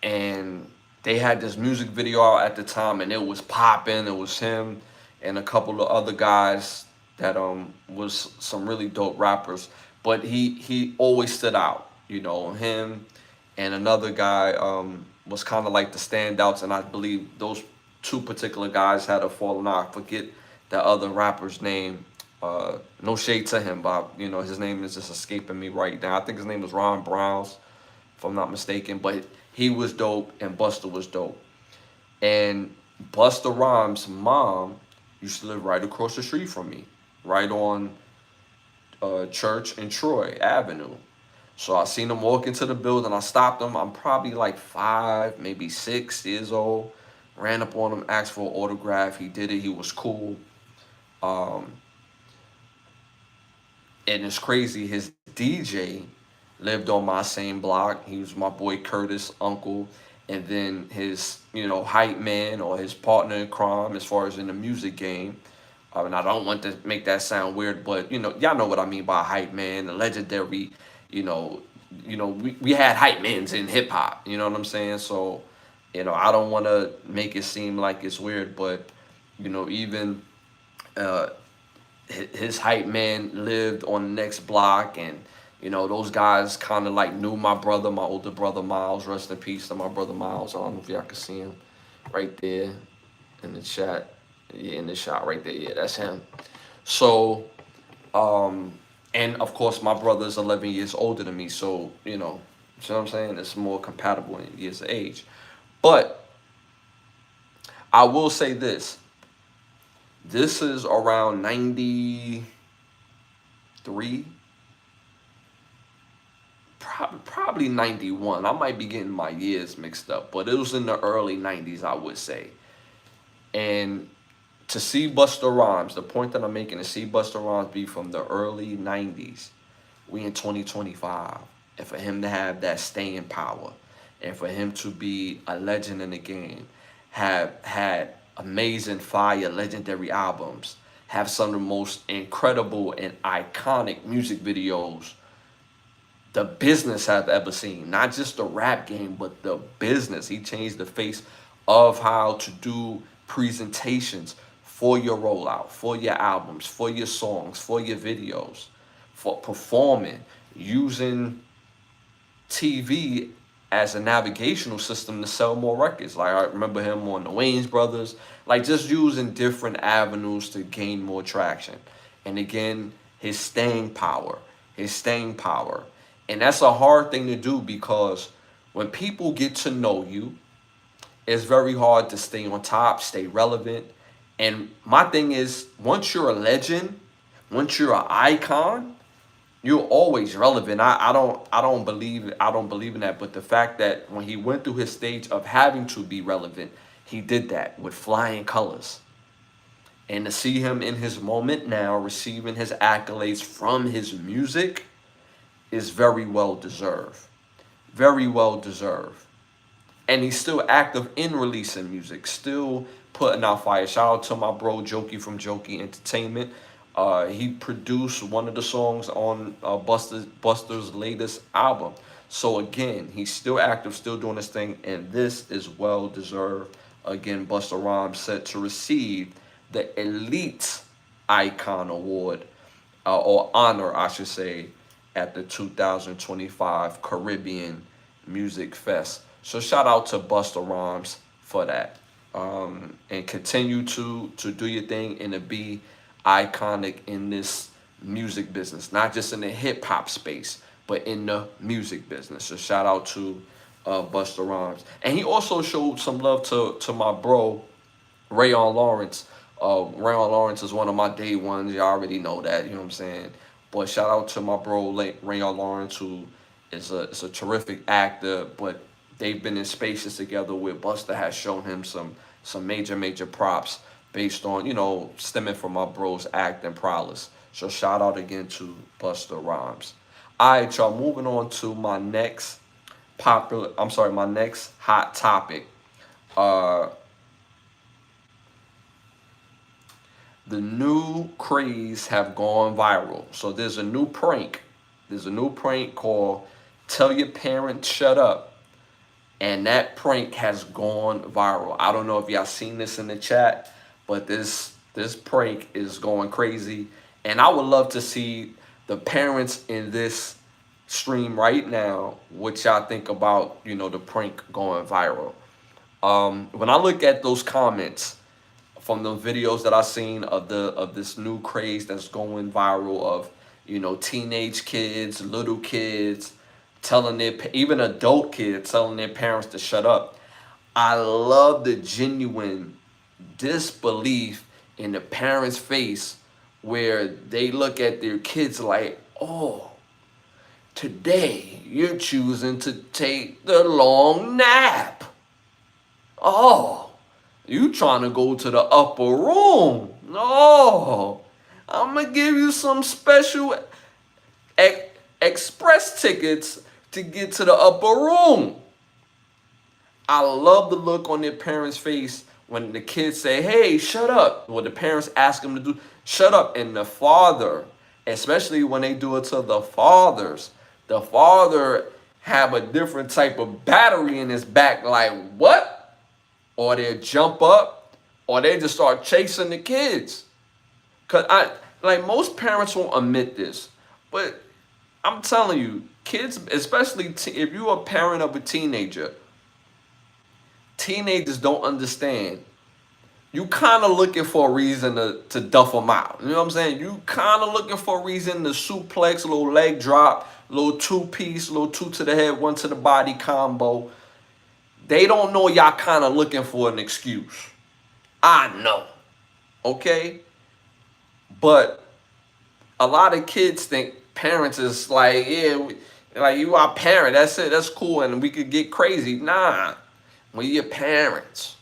And they had this music video out at the time, and it was popping. It was him and a couple of other guys that was some really dope rappers. But he always stood out, you know. Him and another guy was kind of like the standouts, and I believe those two particular guys had a falling out. I forget the other rapper's name. No shade to him, but you know his name is just escaping me right now. I think his name was Ron Browns, if I'm not mistaken. But he was dope, and Busta was dope. And Busta Rhymes' mom used to live right across the street from me, right on Church and Troy Avenue. So I seen him walk into the building. I stopped him. I'm probably like 5, maybe 6 years old. Ran up on him, asked for an autograph. He did it. He was cool. And it's crazy. His DJ lived on my same block. He was my boy Curtis' uncle. And then his, hype man or his partner in crime as far as in the music game. And I don't want to make that sound weird, but, y'all know what I mean by hype man, the legendary, we had hype mans in hip hop, you know what I'm saying? So, I don't want to make it seem like it's weird, but, even his hype man lived on the next block, and those guys kind of like knew my brother, my older brother Miles. Rest in peace to my brother Miles. I don't know if y'all can see him right there in the chat. Yeah, in the shot right there. Yeah, that's him. So, and of course my brother's 11 years older than me, so You know what I'm saying? It's more compatible in years of age. But I will say this. This is around 93, probably 91. I might be getting my years mixed up, but it was in the early 90s, I would say. And to see Busta Rhymes, the point that I'm making, to see Busta Rhymes be from the early 90s, we in 2025, and for him to have that staying power, and for him to be a legend in the game, have had amazing fire legendary albums, have some of the most incredible and iconic music videos the business have ever seen. Not just the rap game, but the business. He changed the face of how to do presentations for your rollout, for your albums, for your songs, for your videos, for performing, using TV as a navigational system to sell more records. Like I remember him on the Wayans Brothers, like just using different avenues to gain more traction. And again, his staying power, his staying power. And that's a hard thing to do because when people get to know you, it's very hard to stay on top, stay relevant. And my thing is, once you're a legend, once you're an icon, you're always relevant. I don't believe in that. But the fact that when he went through his stage of having to be relevant, he did that with flying colors. And to see him in his moment now, receiving his accolades from his music, is very well deserved. Very well deserved. And he's still active in releasing music, still putting out fire. Shout out to my bro Jokey from Jokey Entertainment. He produced one of the songs on Buster's latest album. So again, he's still active, still doing his thing, and this is well deserved. Again, Busta Rhymes set to receive the Elite Icon Award, or honor, I should say, at the 2025 Caribbean Music Fest. So shout out to Busta Rhymes for that. And continue to do your thing and to be iconic in this music business, not just in the hip hop space, but in the music business. So shout out to Busta Rhymes. And he also showed some love to my bro, Rayon Lawrence. Rayon Lawrence is one of my day ones. You already know that, you know what I'm saying? But shout out to my bro, Rayon Lawrence, who is a terrific actor, but they've been in spaces together where Busta has shown him some major props based on, you know, stemming from my bro's acting prowess. So shout out again to Busta Rhymes. All right, y'all, moving on to my next my next hot topic. The new craze have gone viral. So there's a new prank. There's a new prank called Tell Your Parents Shut Up. And that prank has gone viral. I don't know if y'all seen this in the chat, but this prank is going crazy. And I would love to see the parents in this stream right now what y'all think about, you know, the prank going viral. When I look at those comments from the videos that I've seen of this new craze that's going viral of, you know, teenage kids, little kids, telling even adult kids telling their parents to shut up. I love the genuine disbelief in the parents' face where they look at their kids like, oh, today you're choosing to take the long nap. Oh, you trying to go to the upper room. No, I'm going to give you some special express tickets to get to the upper room. I love the look on their parents' face when the kids say, hey, shut up. What the parents ask them to do, shut up. And the father, especially when they do it to the father have a different type of battery in his back, like, what? Or they jump up, or they just start chasing the kids. Cause most parents won't admit this, but I'm telling you, kids, especially if you're a parent of a teenager, teenagers don't understand. You kind of looking for a reason to duff them out. You know what I'm saying? You kind of looking for a reason to suplex, a little leg drop, little two-piece, little two to the head, one to the body combo. They don't know y'all kind of looking for an excuse. I know. Okay? But a lot of kids think parents is like, yeah, like you are parent. That's it. That's cool. And we could get crazy. Nah. When you're parents,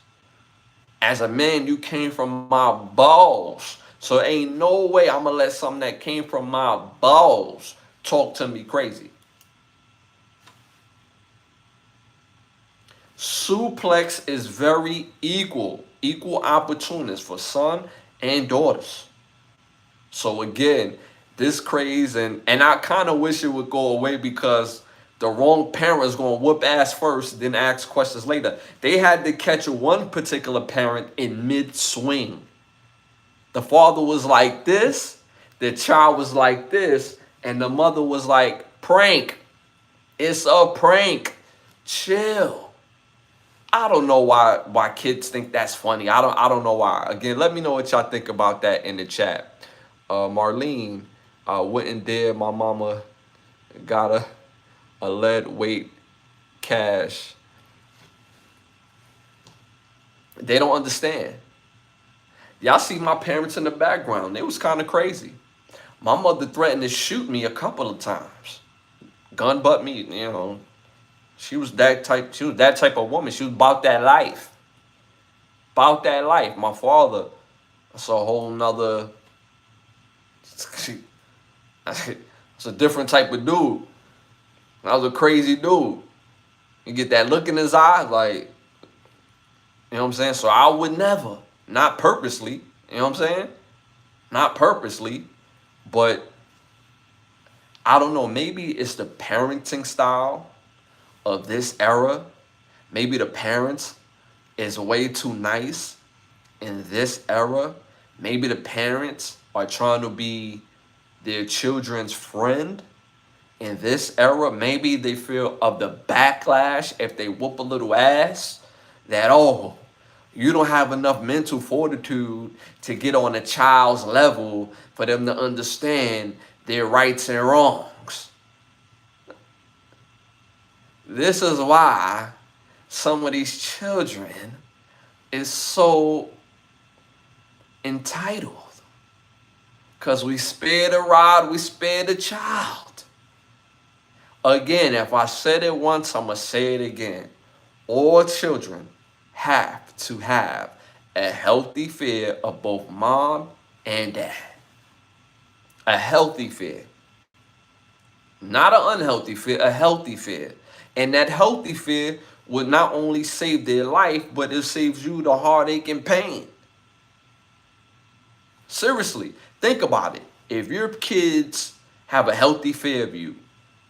as a man, you came from my balls. So ain't no way I'm going to let something that came from my balls talk to me crazy. Suplex is very equal opportunities for son and daughters. So again, this craze and I kind of wish it would go away because the wrong parent is going to whoop ass first, then ask questions later. They had to catch one particular parent in mid-swing. The father was like this, the child was like this, and the mother was like, prank. It's a prank. Chill. I don't know why kids think that's funny. I don't know why. Again, let me know what y'all think about that in the chat. Marlene, went and did. My mama got a lead weight cash. They don't understand. Y'all see my parents in the background. They was kind of crazy. My mother threatened to shoot me a couple of times. Gun butt me, you know. She was that type of woman. She was about that life. About that life. My father, that's a whole nother, it's a different type of dude. I was a crazy dude. You get that look in his eyes, like, you know what I'm saying? So I would never, not purposely, you know what I'm saying? Not purposely, but I don't know, maybe it's the parenting style of this era. Maybe the parents is way too nice in this era. Maybe the parents are trying to be their children's friend in this era. Maybe they feel of the backlash if they whoop a little ass, that, oh, you don't have enough mental fortitude to get on a child's level for them to understand their rights and wrongs. This is why some of these children is so entitled. Because we spare the rod, we spare the child. Again, if I said it once, I'm going to say it again. All children have to have a healthy fear of both mom and dad. A healthy fear. Not an unhealthy fear, a healthy fear. And that healthy fear would not only save their life, but it saves you the heartache and pain. Seriously, think about it. If your kids have a healthy fear of you,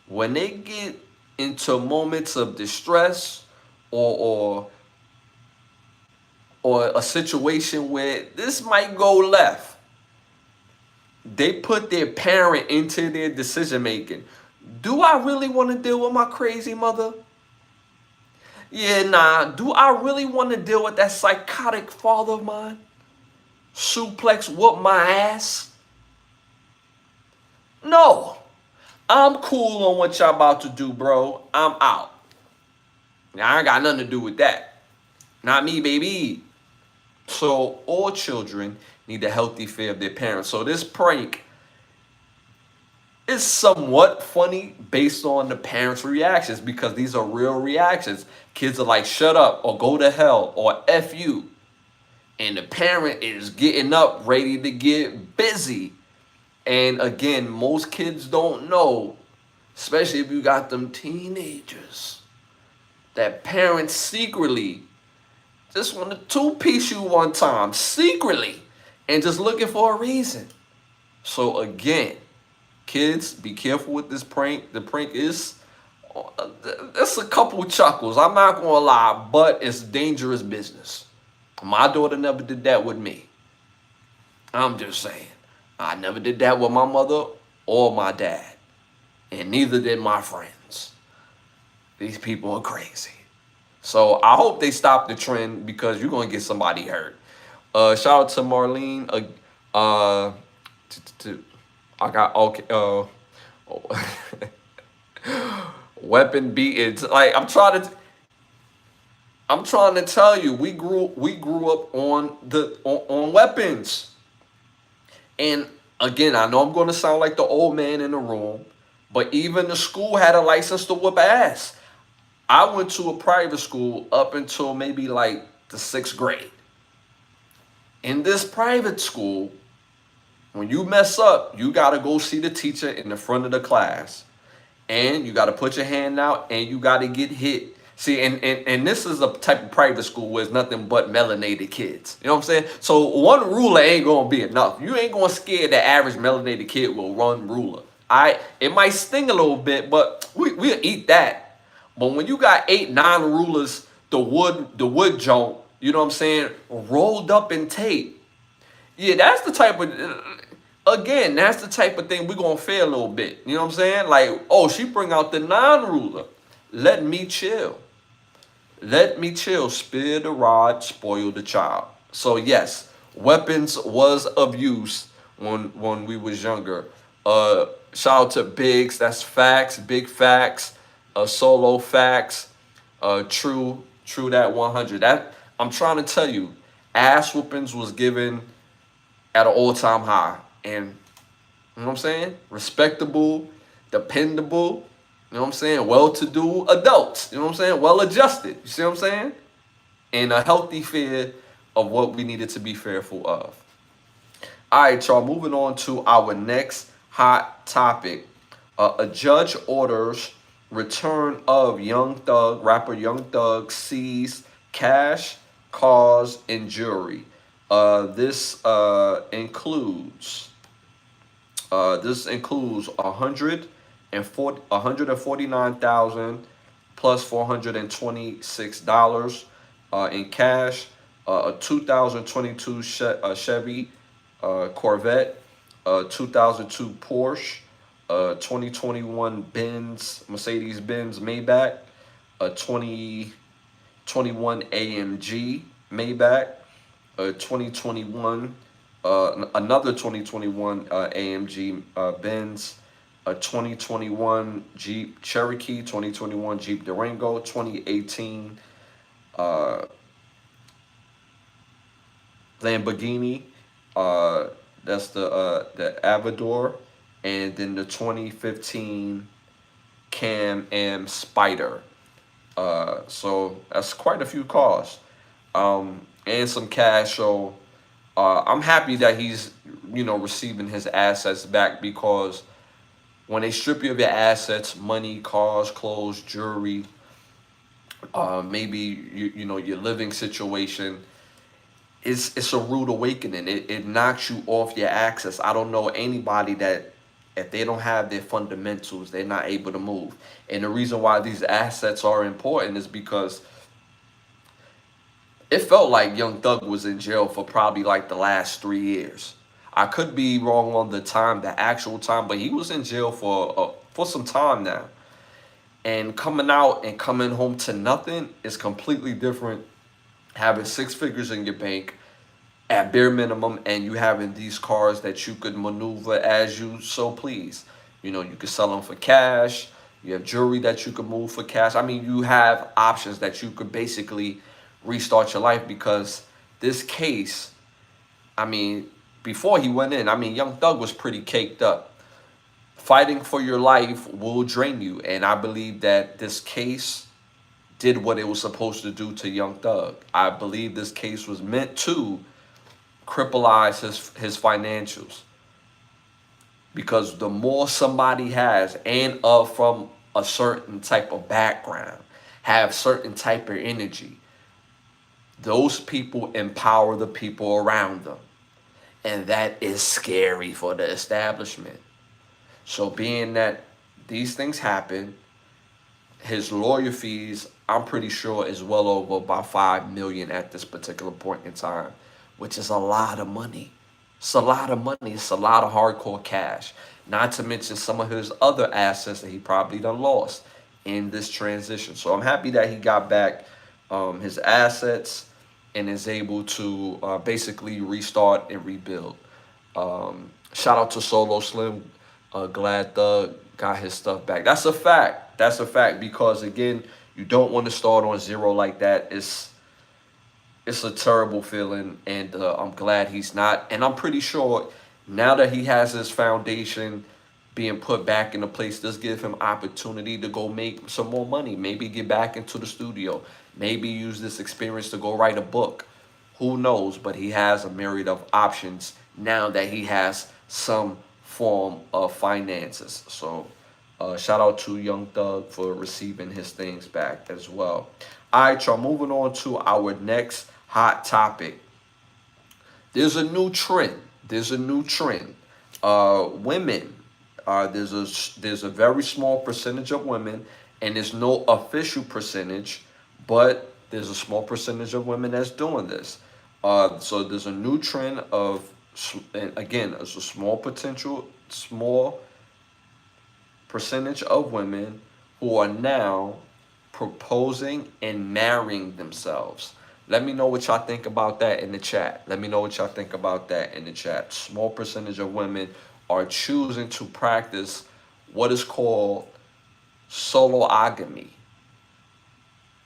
when they get into moments of distress or a situation where this might go left, they put their parent into their decision making. Do I really want to deal with my crazy mother? Yeah, nah. Do I really want to deal with that psychotic father of mine? Suplex whoop my ass? No. I'm cool on what y'all about to do, bro. I'm out. Now, I ain't got nothing to do with that. Not me, baby. So all children need a healthy fear of their parents. So this prank is somewhat funny based on the parents' reactions, because these are real reactions. Kids are like, shut up, or go to hell, or F you. And the parent is getting up, ready to get busy. And again, most kids don't know, especially if you got them teenagers, that parents secretly just want to two-piece you one time, secretly, and just looking for a reason. So again, kids, be careful with this prank. The prank is, it's a couple chuckles, I'm not going to lie, but it's dangerous business. My daughter never did that with me. I'm just saying. I never did that with my mother or my dad. And neither did my friends. These people are crazy. So I hope they stop the trend, because you're going to get somebody hurt. Shout out to Marlene. I got, okay. Weapon beatings. Like I'm trying to tell you, we grew up on weapons. And again, I know I'm going to sound like the old man in the room, but even the school had a license to whip ass. I went to a private school up until maybe like the 6th grade. In this private school, when you mess up, you got to go see the teacher in the front of the class. And you got to put your hand out and you got to get hit. See, and this is a type of private school where it's nothing but melanated kids. You know what I'm saying? So one ruler ain't going to be enough. You ain't going to scare the average melanated kid with one ruler. It might sting a little bit, but we'll eat that. But when you got 8, 9 rulers, the wood joint, you know what I'm saying, rolled up in tape. Yeah, that's the type of again, that's the type of thing we're gonna fear a little bit. You know what I'm saying? Like, oh, she bring out the non-ruler. Let me chill. Let me chill. Spare the rod, spoil the child. So yes, weapons was of use when we was younger. Shout out to Biggs. That's facts. Big facts. Solo facts. True that 100. That I'm trying to tell you, ass whoopings was given at an all-time high. And you know what I'm saying? Respectable, dependable, you know what I'm saying? Well-to-do adults, you know what I'm saying? Well-adjusted, you see what I'm saying? And a healthy fear of what we needed to be fearful of. All right, y'all, moving on to our next hot topic. A judge orders return of rapper Young Thug seized cash, cars, and jewelry. This includes 149,000 plus $426 in cash, a 2022 Chevy Corvette, 2002 Porsche, 2021 Mercedes-Benz Maybach, a 2021 AMG Maybach, a 2021 another 2021 AMG Benz, a 2021 Jeep Cherokee, 2021 Jeep Durango, 2018 Lamborghini, that's the Aventador, and then the 2015 Can-Am Spider. So that's quite a few cars, and some cash. So I'm happy that he's receiving his assets back, because when they strip you of your assets, money, cars, clothes, jewelry, maybe your living situation, it's a rude awakening. It knocks you off your axis. I don't know anybody that, if they don't have their fundamentals, they're not able to move. And the reason why these assets are important is because it felt like Young Thug was in jail for probably like the last 3 years. I could be wrong on the actual time, but he was in jail for some time now. And coming out and coming home to nothing is completely different. Having 6 figures in your bank at bare minimum, and you having these cars that you could maneuver as you so please. You could sell them for cash. You have jewelry that you could move for cash. I mean, you have options that you could basically restart your life, because this case, I mean, before he went in, I mean, Young Thug was pretty caked up. Fighting for your life will drain you, and I believe that this case did what it was supposed to do to Young Thug. I believe this case was meant to crippleize his financials, because the more somebody has and from a certain type of background, have certain type of energy, those people empower the people around them. And that is scary for the establishment. So being that these things happen, his lawyer fees, I'm pretty sure, is well over about $5 million at this particular point in time, which is a lot of money. It's a lot of money. It's a lot of hardcore cash. Not to mention some of his other assets that he probably done lost in this transition. So I'm happy that he got back his assets and is able to basically restart and rebuild. Shout out to Solo Slim, Glad Thug, got his stuff back. That's a fact. That's a fact because again, you don't want to start on zero like that. It's a terrible feeling, and I'm glad he's not. And I'm pretty sure now that he has his foundation being put back into place, does give him opportunity to go make some more money. Maybe get back into the studio. Maybe use this experience to go write a book. Who knows? But he has a myriad of options now that he has some form of finances. So shout out to Young Thug for receiving his things back as well. All right, y'all, moving on to our next hot topic. There's a new trend. There's a new trend. Women. There's a very small percentage of women, and there's no official percentage, but there's a small percentage of women that's doing this. So there's a new trend of, and again, it's a small percentage of women who are now proposing and marrying themselves. Let me know what y'all think about that in the chat. Let me know what y'all think about that in the chat. Small percentage of women are choosing to practice what is called soloagamy.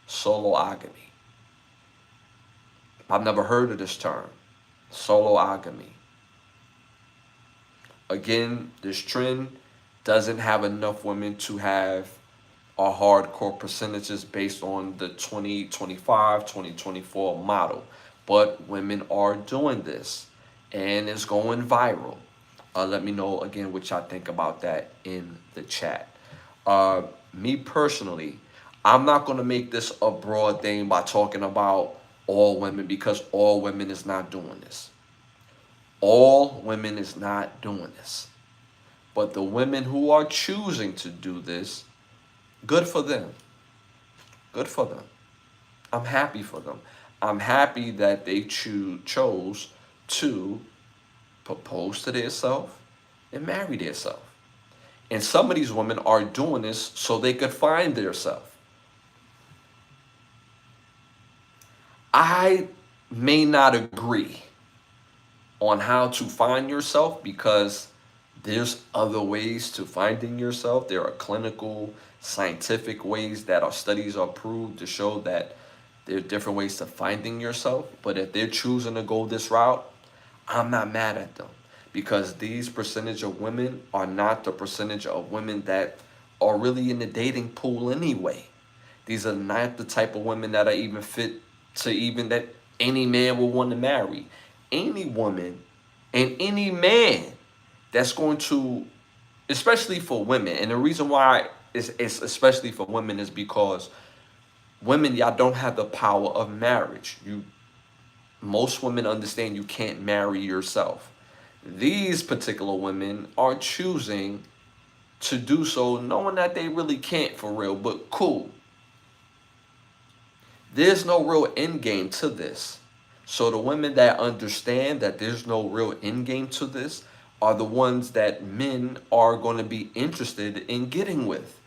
Soloagamy. I've never heard of this term. Soloagamy. Again, this trend doesn't have enough women to have a hardcore percentages based on the 2025, 2024 model. But women are doing this and it's going viral. Let me know again what y'all think about that in the chat. Me personally, I'm not going to make this a broad thing by talking about all women because all women is not doing this. All women is not doing this. But the women who are choosing to do this, good for them. Good for them. I'm happy for them. I'm happy that they chose to propose to themselves and marry themselves. And some of these women are doing this so they could find themselves. I may not agree on how to find yourself because there's other ways to finding yourself. There are clinical, scientific ways that our studies are proved to show that there are different ways to finding yourself. But if they're choosing to go this route, I'm not mad at them because these percentage of women are not the percentage of women that are really in the dating pool anyway. These are not the type of women that are even fit to even that any man will want to marry. Any woman and any man that's going to, especially for women, and the reason why it's especially for women is because women, y'all don't have the power of marriage. Most women understand you can't marry yourself. These particular women are choosing to do so knowing that they really can't for real, but cool. There's no real end game to this. So the women that understand that there's no real end game to this are the ones that men are going to be interested in getting with.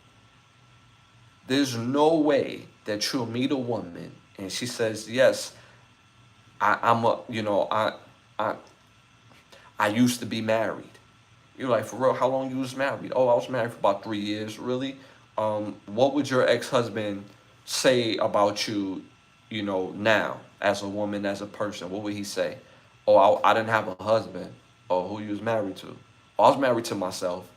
There's no way that you'll meet a woman and she says, yes, I used to be married. You're like, for real, how long you was married? Oh, I was married for about 3 years. Really? What would your ex-husband say about you, now as a woman, as a person? What would he say? Oh, I didn't have a husband. Oh, who you was married to? Oh, I was married to myself.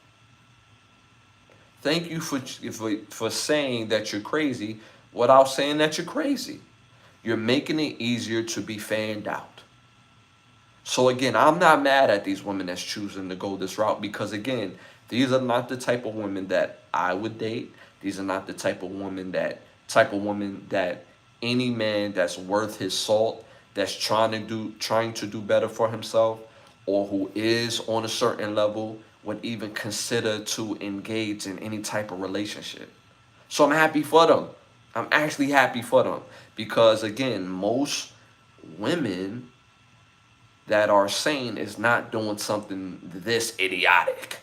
Thank you for saying that you're crazy without saying that you're crazy. You're making it easier to be fanned out. So again, I'm not mad at these women that's choosing to go this route because again, these are not the type of women that I would date. These are not the type of woman that any man that's worth his salt, that's trying to do better for himself, or who is on a certain level would even consider to engage in any type of relationship. So I'm happy for them. I'm actually happy for them because again, most women that are sane is not doing something this idiotic.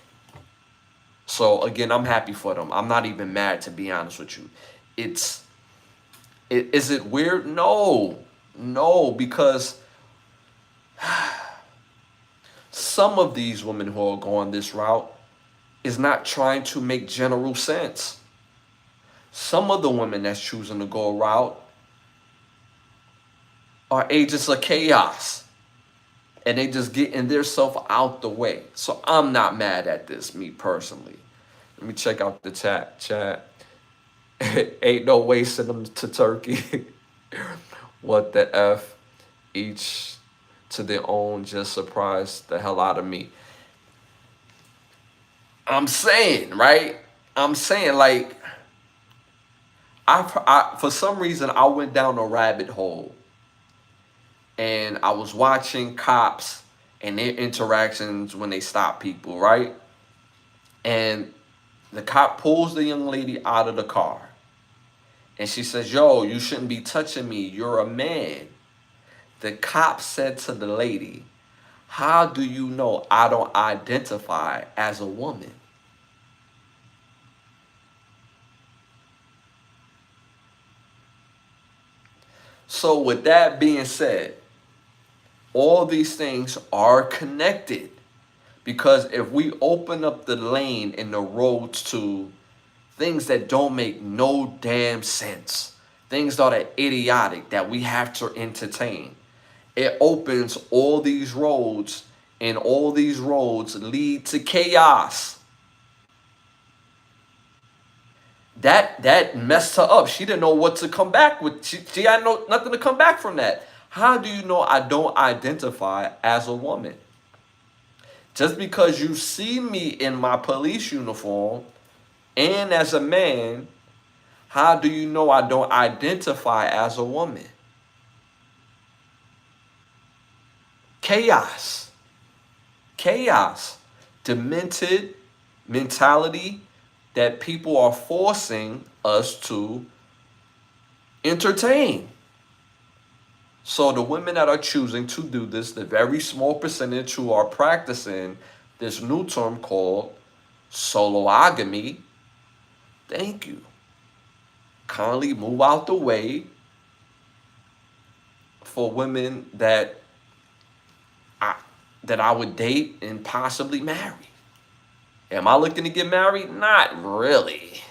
So again, I'm happy for them. I'm not even mad, to be honest with you. Is it weird? No, because some of these women who are going this route, is not trying to make general sense. Some of the women that's choosing to go route are agents of chaos, and they just getting their self out the way. So I'm not mad at this, me personally. Let me check out the chat. Chat. Ain't no way send them to Turkey. What the F? Each to their own, just surprised the hell out of me. I'm saying, right? I'm saying, like, for some reason, I went down a rabbit hole and I was watching cops and their interactions when they stop people, right? And the cop pulls the young lady out of the car. And she says, yo, you shouldn't be touching me. You're a man. The cop said to the lady, how do you know I don't identify as a woman? So with that being said, all these things are connected. Because if we open up the lane and the roads to things that don't make no damn sense, things that are idiotic that we have to entertain, it opens all these roads, and all these roads lead to chaos. That messed her up. She didn't know what to come back with. She had nothing to come back from that. How do you know I don't identify as a woman? Just because you see me in my police uniform and as a man, how do you know I don't identify as a woman? Chaos. Chaos. Demented mentality that people are forcing us to entertain. So the women that are choosing to do this, the very small percentage who are practicing this new term called soloagamy, thank you. Kindly move out the way for women that I would date and possibly marry. Am I looking to get married? Not really.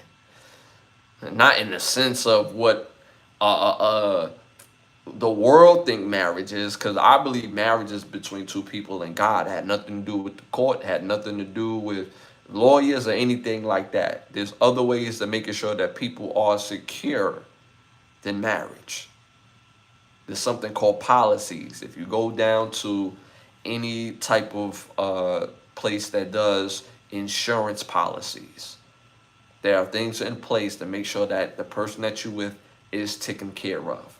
Not in the sense of what the world think marriage is, because I believe marriage is between two people and God. It had nothing to do with the court, had nothing to do with lawyers or anything like that. There's other ways of making sure that people are secure than marriage. There's something called policies. If you go down to any type of place that does insurance policies, there are things in place to make sure that the person that you're with is taken care of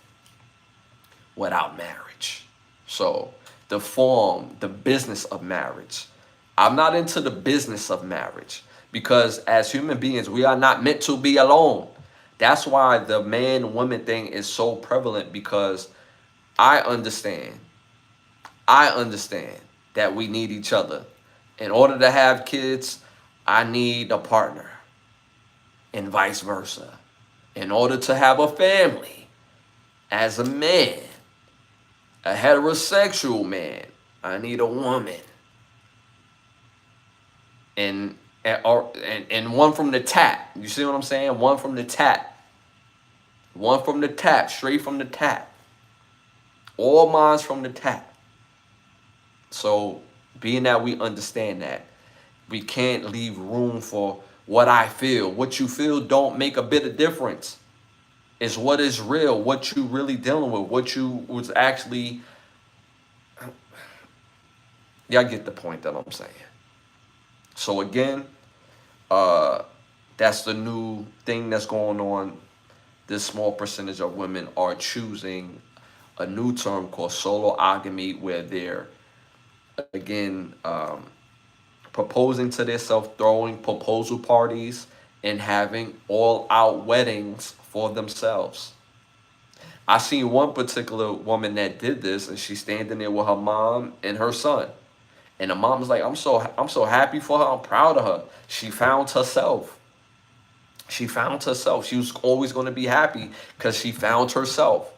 without marriage. So the form, the business of marriage. I'm not into the business of marriage because as human beings, we are not meant to be alone. That's why the man-woman thing is so prevalent, because I understand that we need each other. In order to have kids, I need a partner, and vice versa. In order to have a family, as a man, a heterosexual man, I need a woman. And one from the tap. You see what I'm saying? One from the tap. One from the tap, straight from the tap. All mine's from the tap. So being that we understand that, we can't leave room for what I feel. What you feel don't make a bit of difference. It's what is real, what you really dealing with, what you was actually. Y'all get the point that I'm saying. So again, that's the new thing that's going on. This small percentage of women are choosing a new term called soloagamy, where they're again proposing to themselves, throwing proposal parties, and having all-out weddings for themselves. I seen one particular woman that did this, and she's standing there with her mom and her son. And the mom was like, I'm so happy for her. I'm proud of her. She found herself. She found herself. She was always going to be happy because she found herself.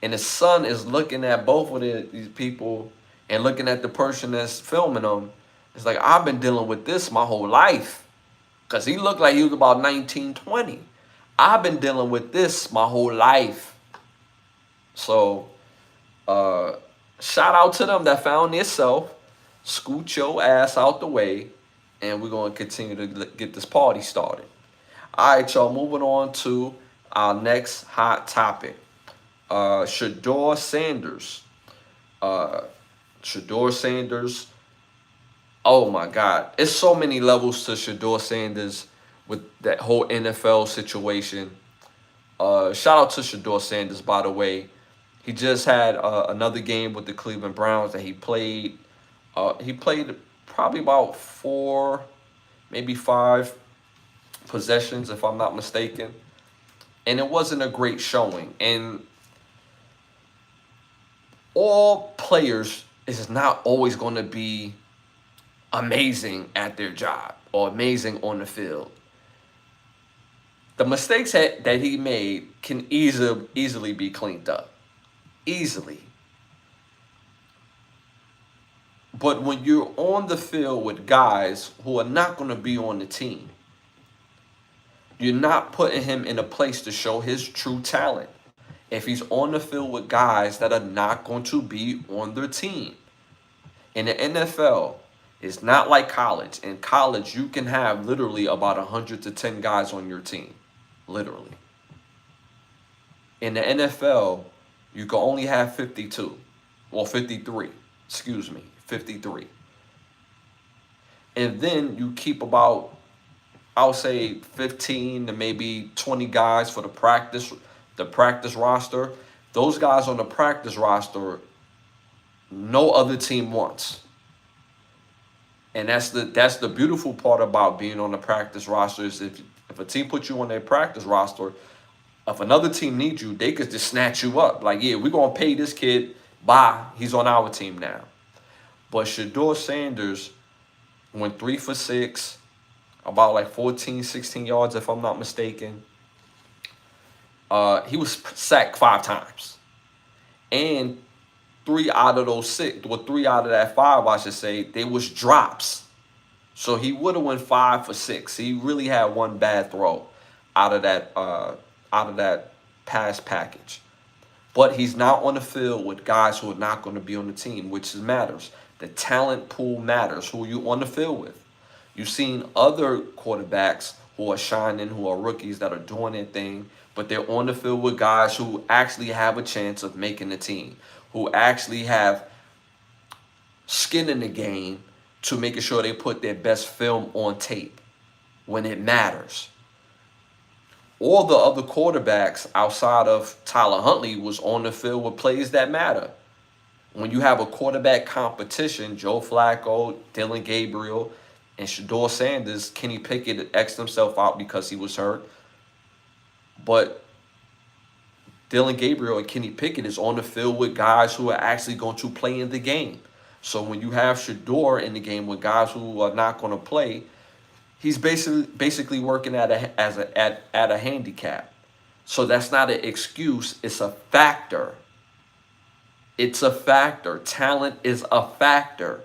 And the son is looking at both of these people and looking at the person that's filming them. It's like, I've been dealing with this my whole life. Because he looked like he was about 19, 20. I've been dealing with this my whole life. So, shout out to them that found themselves. Scoot your ass out the way, and we're going to continue to get this party started. All right, y'all, moving on to our next hot topic. Shedeur Sanders. Shedeur Sanders. Oh my God. It's so many levels to Shedeur Sanders with that whole NFL situation. Shout out to Shedeur Sanders, by the way. He just had another game with the Cleveland Browns that he played. He played probably about 4, maybe 5 possessions, if I'm not mistaken. And it wasn't a great showing. And all players is not always going to be amazing at their job or amazing on the field. The mistakes that he made can easily be cleaned up. Easily. But when you're on the field with guys who are not going to be on the team, you're not putting him in a place to show his true talent. If he's on the field with guys that are not going to be on their team. In the NFL, it's not like college. In college, you can have literally about 100 to 10 guys on your team. Literally. In the NFL, you can only have 52. Well, 53. Excuse me. 53. And then you keep about, I'll say 15 to maybe 20 guys for the practice roster. Those guys on the practice roster, no other team wants. And that's the beautiful part about being on the practice roster is if a team puts you on their practice roster, if another team needs you, they could just snatch you up. Like, yeah, we're going to pay this kid. Bye. He's on our team now. But Shedeur Sanders went 3 for 6, about like 14, 16 yards, if I'm not mistaken. He was sacked 5 times. And 3 out of those 6, well, 3 out of that 5, I should say, they was drops. So he would have went 5 for 6. He really had one bad throw out of that pass package. But he's not on the field with guys who are not going to be on the team, which matters. The talent pool matters, who you on the field with. You've seen other quarterbacks who are shining, who are rookies that are doing their thing, but they're on the field with guys who actually have a chance of making the team, who actually have skin in the game to making sure they put their best film on tape when it matters. All the other quarterbacks outside of Tyler Huntley was on the field with plays that matter. When you have a quarterback competition, Joe Flacco, Dylan Gabriel, and Shedeur Sanders, Kenny Pickett X'd himself out because he was hurt. But Dylan Gabriel and Kenny Pickett is on the field with guys who are actually going to play in the game. So when you have Shedeur in the game with guys who are not going to play, he's basically working at a handicap. So that's not an excuse. It's a factor. It's a factor. Talent is a factor.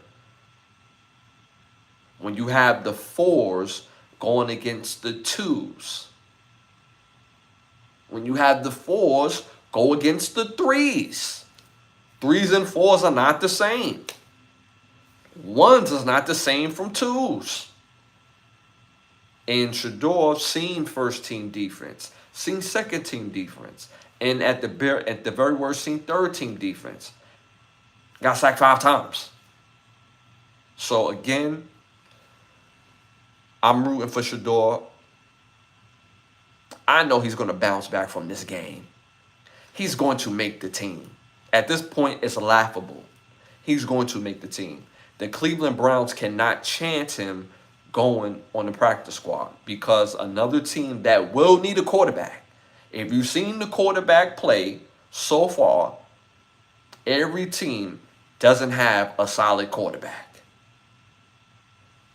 When you have the 4s going against the 2s. When you have the 4s go against the 3s. 3s and 4s are not the same. 1s is not the same from 2s. And Shedeur seen first team defense, seen second team defense, and at the very worst seen third team defense. Got sacked 5 times. So again, I'm rooting for Shedeur. I know he's going to bounce back from this game. He's going to make the team. At this point, it's laughable. He's going to make the team. The Cleveland Browns cannot chance him going on the practice squad because another team that will need a quarterback. If you've seen the quarterback play so far, every team doesn't have a solid quarterback.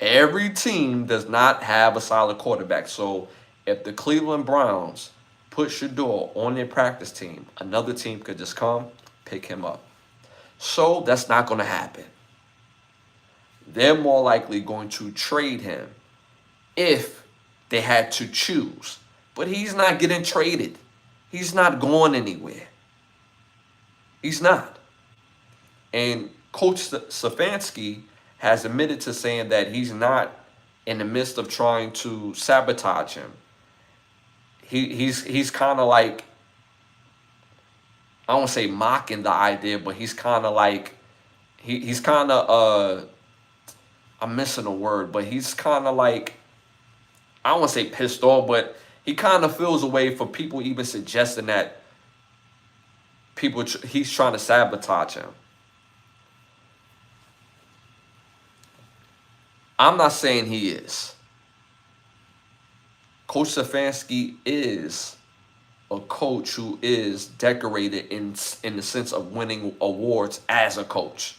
Every team does not have a solid quarterback. So if the Cleveland Browns put Shedeur on their practice team, another team could just come pick him up. So that's not going to happen. They're more likely going to trade him if they had to choose. But he's not getting traded. He's not going anywhere. He's not. And Coach Stefanski has admitted to saying that he's not in the midst of trying to sabotage him. He's kind of like, I don't want to say mocking the idea, but he's kind of like, he's kind of, I'm missing a word, but he's kind of like, I don't want to say pissed off, but he kind of feels a way for people even suggesting that he's trying to sabotage him. I'm not saying he is. Coach Stefanski is a coach who is decorated in the sense of winning awards as a coach.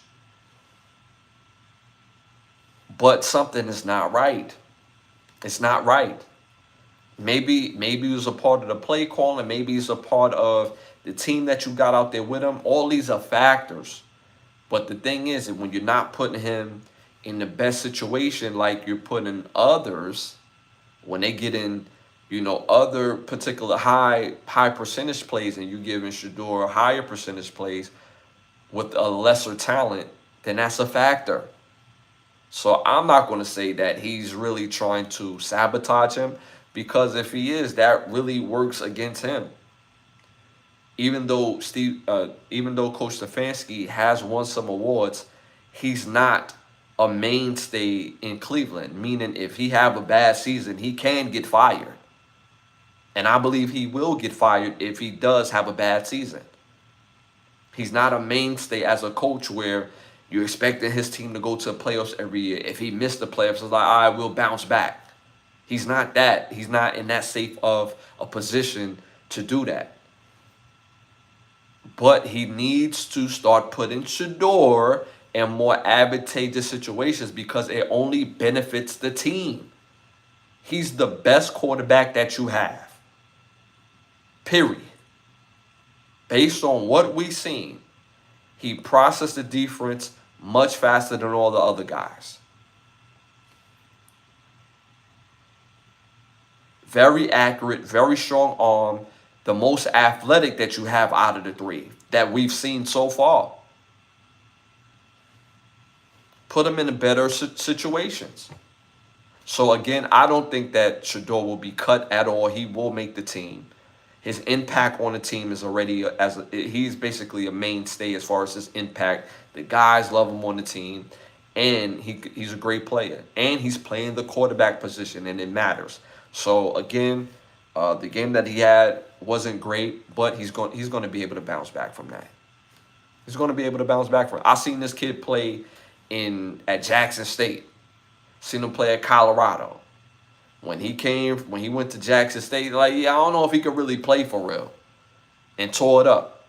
But something is not right. It's not right. Maybe he was a part of the play calling. Maybe he's a part of the team that you got out there with him. All these are factors. But the thing is that when you're not putting him in the best situation like you're putting others, when they get in, other particular high percentage plays and you giving Shedeur higher percentage plays with a lesser talent, then that's a factor. So I'm not going to say that he's really trying to sabotage him, because if he is, that really works against him. Even though Coach Stefanski has won some awards, he's not a mainstay in Cleveland. Meaning, if he have a bad season, he can get fired, and I believe he will get fired if he does have a bad season. He's not a mainstay as a coach where you're expecting his team to go to the playoffs every year. If he missed the playoffs, it's like, all right, we'll bounce back. He's not that. He's not in that safe of a position to do that. But he needs to start putting Shedeur in more advantageous situations because it only benefits the team. He's the best quarterback that you have. Period. Based on what we've seen, he processed the defense much faster than all the other guys. Very accurate, very strong arm, the most athletic that you have out of the three that we've seen so far. Put him in better situations. So again, I don't think that Shedeur will be cut at all. He will make the team. His impact on the team is already, he's basically a mainstay as far as his impact. The guys love him on the team, and he's a great player. And he's playing the quarterback position, and it matters. So again, the game that he had wasn't great, but he's going to be able to bounce back from that. He's going to be able to bounce back from it. I seen this kid play at Jackson State. Seen him play at Colorado. When he went to Jackson State, like, yeah, I don't know if he could really play for real. And tore it up.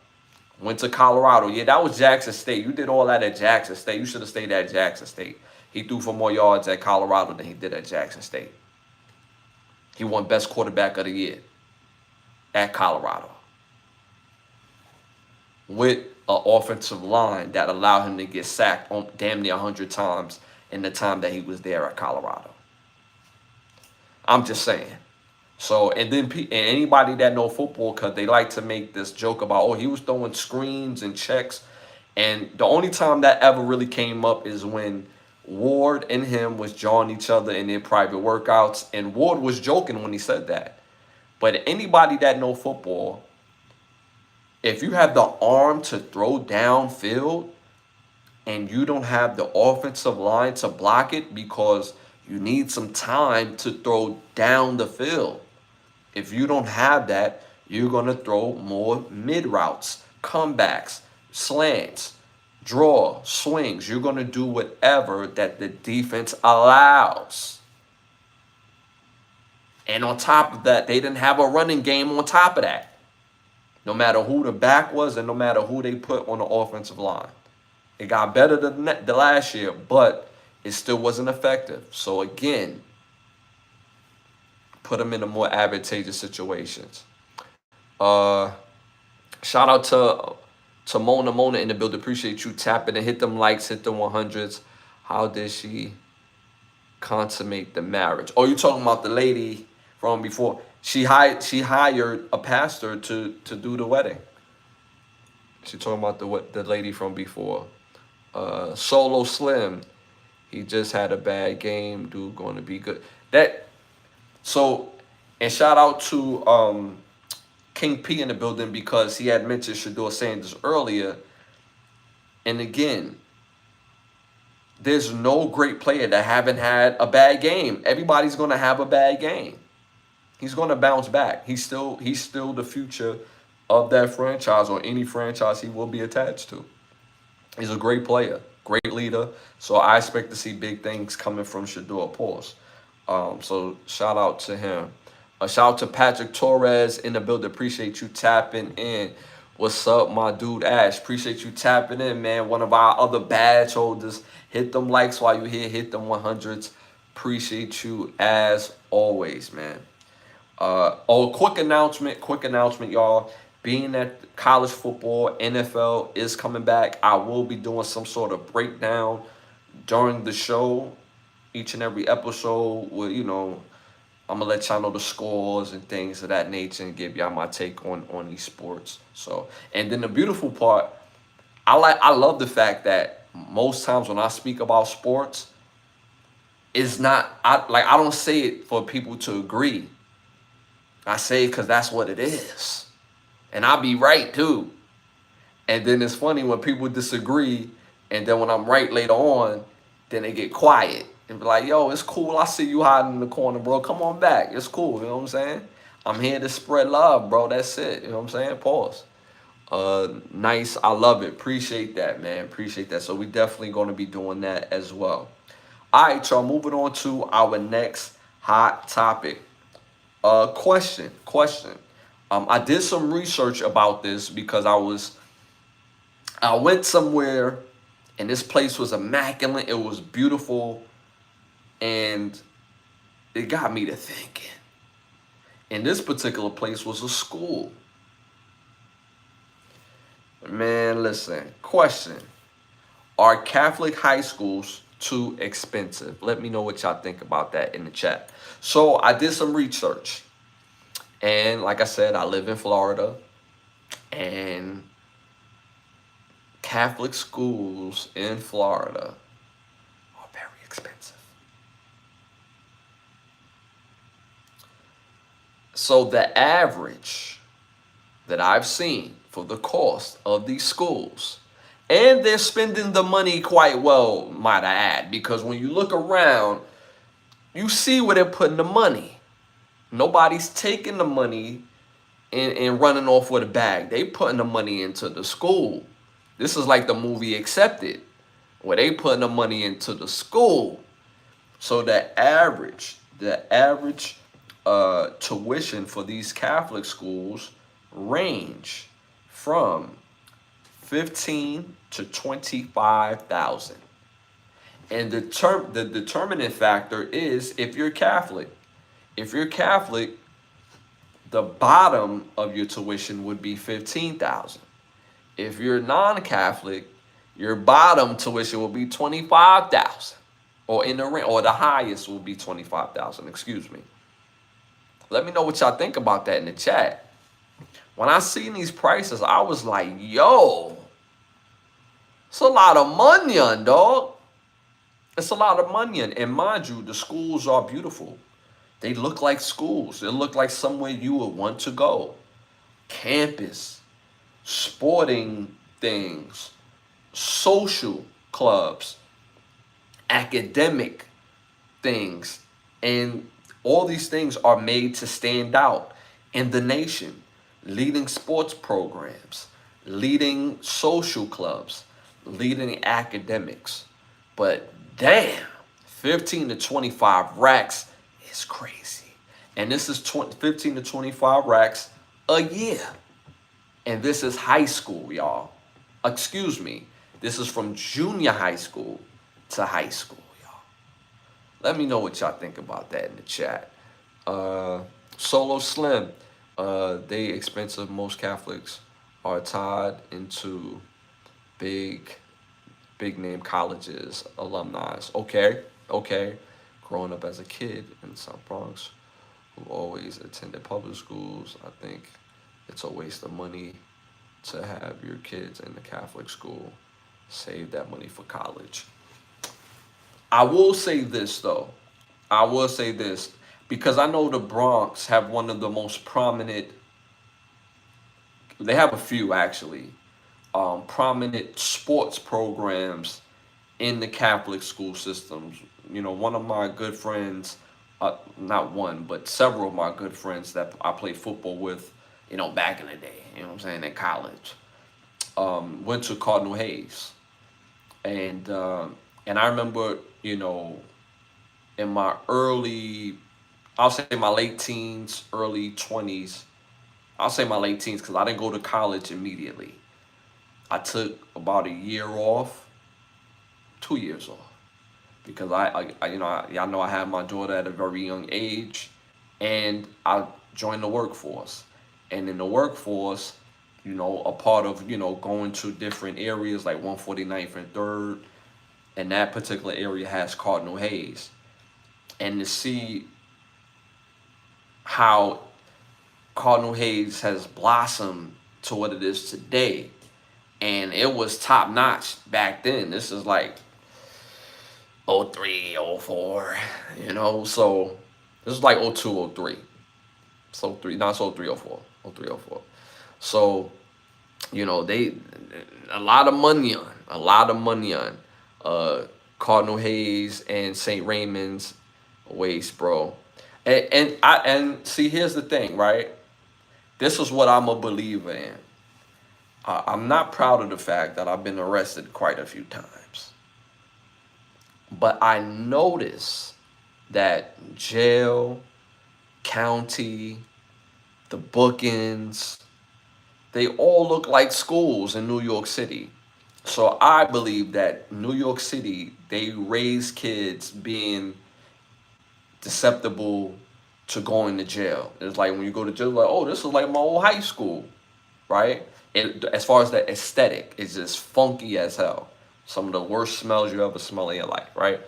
Went to Colorado. Yeah, that was Jackson State. You did all that at Jackson State. You should have stayed at Jackson State. He threw for more yards at Colorado than he did at Jackson State. He won Best Quarterback of the Year at Colorado with an offensive line that allowed him to get sacked damn near 100 times in the time that he was there at Colorado. I'm just saying. So, and then anybody that know football, because they like to make this joke about, oh, he was throwing screens and checks. And the only time that ever really came up is when Ward and him was jawing each other in their private workouts. And Ward was joking when he said that. But anybody that know football, if you have the arm to throw downfield and you don't have the offensive line to block it because you need some time to throw down the field. If you don't have that, you're going to throw more mid routes, comebacks, slants, draw, swings. You're going to do whatever that the defense allows. And on top of that, they didn't have a running game on top of that. No matter who the back was and no matter who they put on the offensive line. It got better than the last year, but it still wasn't effective. So again, put them in a more advantageous situations. Shout out to Mona in the build. Appreciate you tapping and hit them likes, hit them 100s. How did she consummate the marriage? Oh, you talking about the lady from before. She hired a pastor to do the wedding. She talking about the lady from before. Solo Slim, he just had a bad game. Dude, going to be good. That so, and shout out to King P in the building because he had mentioned Shador Sanders earlier. And again, there's no great player that haven't had a bad game. Everybody's going to have a bad game. He's going to bounce back. He's still the future of that franchise or any franchise he will be attached to. He's a great player, great leader. So I expect to see big things coming from Shador Pulse. So shout out to him. Shout out to Patrick Torres in the building. Appreciate you tapping in. What's up, my dude Ash? Appreciate you tapping in, man. One of our other badge holders. Hit them likes while you're here. Hit them 100s. Appreciate you as always, man. Quick announcement, y'all. Being that college football, NFL is coming back, I will be doing some sort of breakdown during the show. Each and every episode will, I'm gonna let y'all know the scores and things of that nature and give y'all my take on these sports. So, and then the beautiful part, I love the fact that most times when I speak about sports, it's not I don't say it for people to agree. I say it because that's what it is. And I'll be right too. And then it's funny when people disagree, and then when I'm right later on, then they get quiet and be like, yo, it's cool. I see you hiding in the corner, bro. Come on back. It's cool. You know what I'm saying? I'm here to spread love, bro. That's it. You know what I'm saying? Pause. Nice. I love it. Appreciate that, man. Appreciate that. So we definitely going to be doing that as well. All right, y'all. Moving on to our next hot topic. Question. I did some research about this because I went somewhere and this place was immaculate. It was beautiful. And it got me to thinking. And this particular place was a school. Man, listen. Question. Are Catholic high schools too expensive? Let me know what y'all think about that in the chat. So I did some research. And like I said, I live in Florida. And Catholic schools in Florida are very expensive. So the average that I've seen for the cost of these schools, and they're spending the money quite well, might I add, because when you look around, you see where they're putting the money. Nobody's taking the money and running off with a bag. They putting the money into the school. This is like the movie Accepted, where they putting the money into the school. So the average tuition for these Catholic schools range from $15,000 to $25,000. And the determining factor is if you're Catholic. If you're Catholic, the bottom of your tuition would be $15,000. If you're non-Catholic, your bottom tuition will be $25,000, or the highest will be $25,000. Excuse me. Let me know what y'all think about that in the chat. When I seen these prices, I was like, yo, it's a lot of money, dog. It's a lot of money, and mind you, the schools are beautiful. They look like schools. They look like somewhere you would want to go. Campus, sporting things, social clubs, academic things. And all these things are made to stand out in the nation. Leading sports programs, leading social clubs, leading academics. But damn, 15 to 25 racks is crazy. And this is 15 to 25 racks a year. And this is high school, y'all. Excuse me. This is from junior high school to high school, y'all. Let me know what y'all think about that in the chat. Solo Slim. They expensive. Most Catholics are tied into big name colleges, alumni. Okay. Growing up as a kid in South Bronx, who always attended public schools, I think it's a waste of money to have your kids in the Catholic school. Save that money for college. I will say this though. I will say this because I know the Bronx have one of the most prominent. They have a few actually prominent sports programs in the Catholic school systems. You know, one of my good friends, not one, but several of my good friends that I played football with, you know, back in the day, you know what I'm saying, in college, went to Cardinal Hayes. And I remember, you know, in my early, I'll say my late teens, early 20s, I'll say my late teens because I didn't go to college immediately. I took about a year off, 2 years off, because y'all know I had my daughter at a very young age, and I joined the workforce. And in the workforce, you know, a part of, you know, going to different areas like 149th and 3rd, and that particular area has Cardinal Hayes. And to see how Cardinal Hayes has blossomed to what it is today, and it was top notch back then. This is like '03, '04, you know, so this is like '02, '03. So three, not so 3 or 4, oh 03, oh 04. So, you know, they a lot of money on uh Cardinal Hayes and St. Raymond's waste, bro. And see, here's the thing, right? This is what I'm a believer in. I'm not proud of the fact that I've been arrested quite a few times, but I notice that jail, county, the bookends, they all look like schools in New York City. So I believe that New York City, they raise kids being susceptible to going to jail. It's like when you go to jail, like, oh, this is like my old high school, right? As far as the aesthetic, it's just funky as hell. Some of the worst smells you ever smell in your life, right?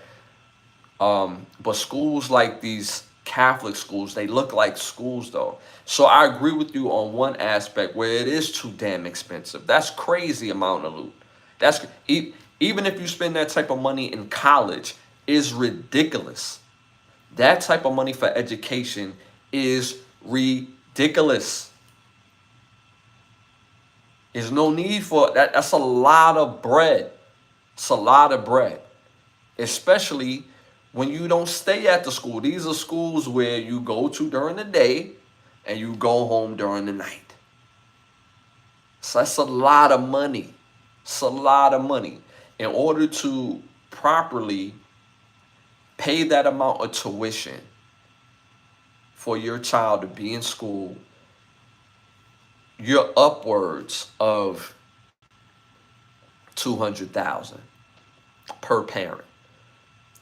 But schools like these Catholic schools, they look like schools though. So I agree with you on one aspect where it is too damn expensive. That's crazy amount of loot. That's even if you spend that type of money in college is ridiculous. That type of money for education is ridiculous. There's no need for that. That's a lot of bread. It's a lot of bread, especially when you don't stay at the school. These are schools where you go to during the day and you go home during the night. So that's a lot of money. It's a lot of money. In order to properly pay that amount of tuition for your child to be in school, you're upwards of 200,000 per parent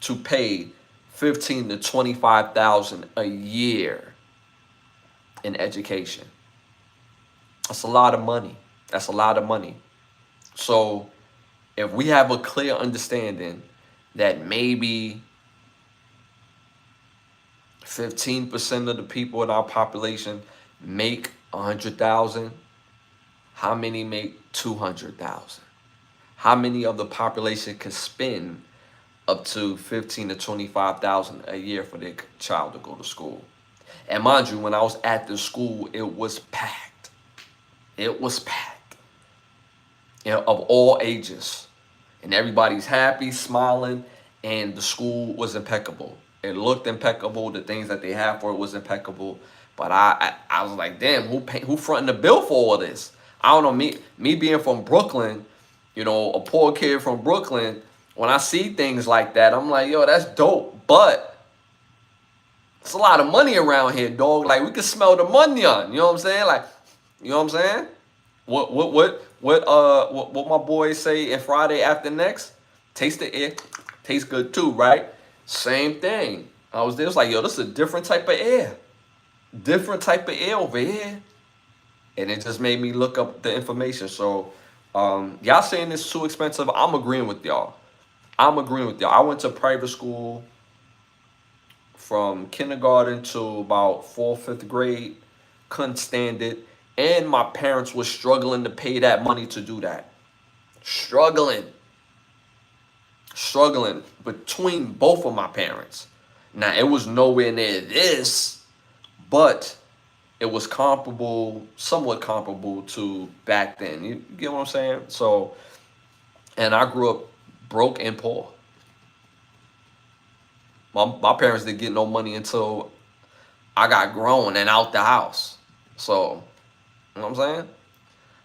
to pay 15 to 25,000 a year in education. That's a lot of money. That's a lot of money. So if we have a clear understanding that maybe 15% of the people in our population make 100,000, how many make 200,000? How many of the population can spend up to 15 to 25,000 a year for their child to go to school? And mind you, when I was at the school, it was packed. It was packed, you know, of all ages, and everybody's happy, smiling, and the school was impeccable. It looked impeccable. The things that they had for it was impeccable. But I was like, damn, who fronting the bill for all this? I don't know. Me being from Brooklyn, you know, a poor kid from Brooklyn. When I see things like that, I'm like, yo, that's dope. But it's a lot of money around here, dog. Like we can smell the money on. You know what I'm saying? Like, you know what I'm saying? What my boys say in Friday After Next? Taste the air, tastes good too, right? Same thing. I was there. It's like, yo, this is a different type of air. Different type of air over here. And it just made me look up the information. So y'all saying it's too expensive. I'm agreeing with y'all. I went to private school from kindergarten to about 4th, 5th grade. Couldn't stand it. And my parents were struggling to pay that money to do that. Struggling between both of my parents. Now, it was nowhere near this, but it was comparable, somewhat comparable to back then. You get what I'm saying? So, and I grew up broke and poor. My parents didn't get no money until I got grown and out the house. So, you know what I'm saying?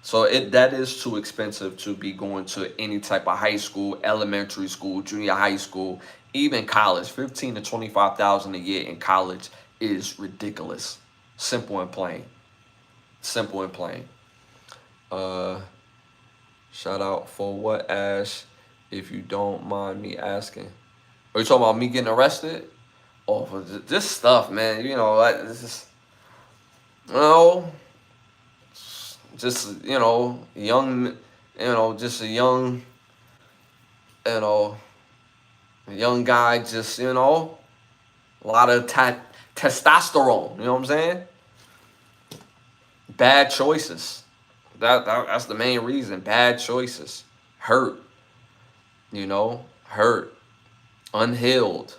So that is too expensive to be going to any type of high school, elementary school, junior high school, even college. 15 to 25,000 a year in college is ridiculous. Simple and plain. Simple and plain. Shout out for what, Ash? If you don't mind me asking. Are you talking about me getting arrested? Oh, for this stuff, man. You know, this is, you know, just, young, just a young, young guy, just, a lot of testosterone. You know what I'm saying? Bad choices. That's the main reason. Bad choices. Hurt. Hurt. Unhealed.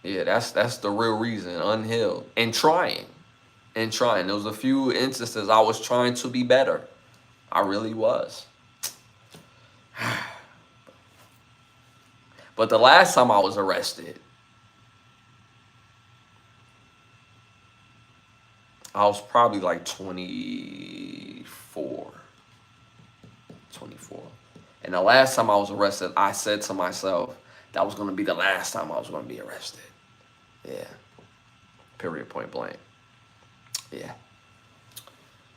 Yeah, that's the real reason. Unhealed. And trying. There was a few instances I was trying to be better. I really was. But the last time I was arrested, I was probably like 24. And the last time I was arrested, I said to myself, that was going to be the last time I was going to be arrested. Yeah. Period, point blank. Yeah.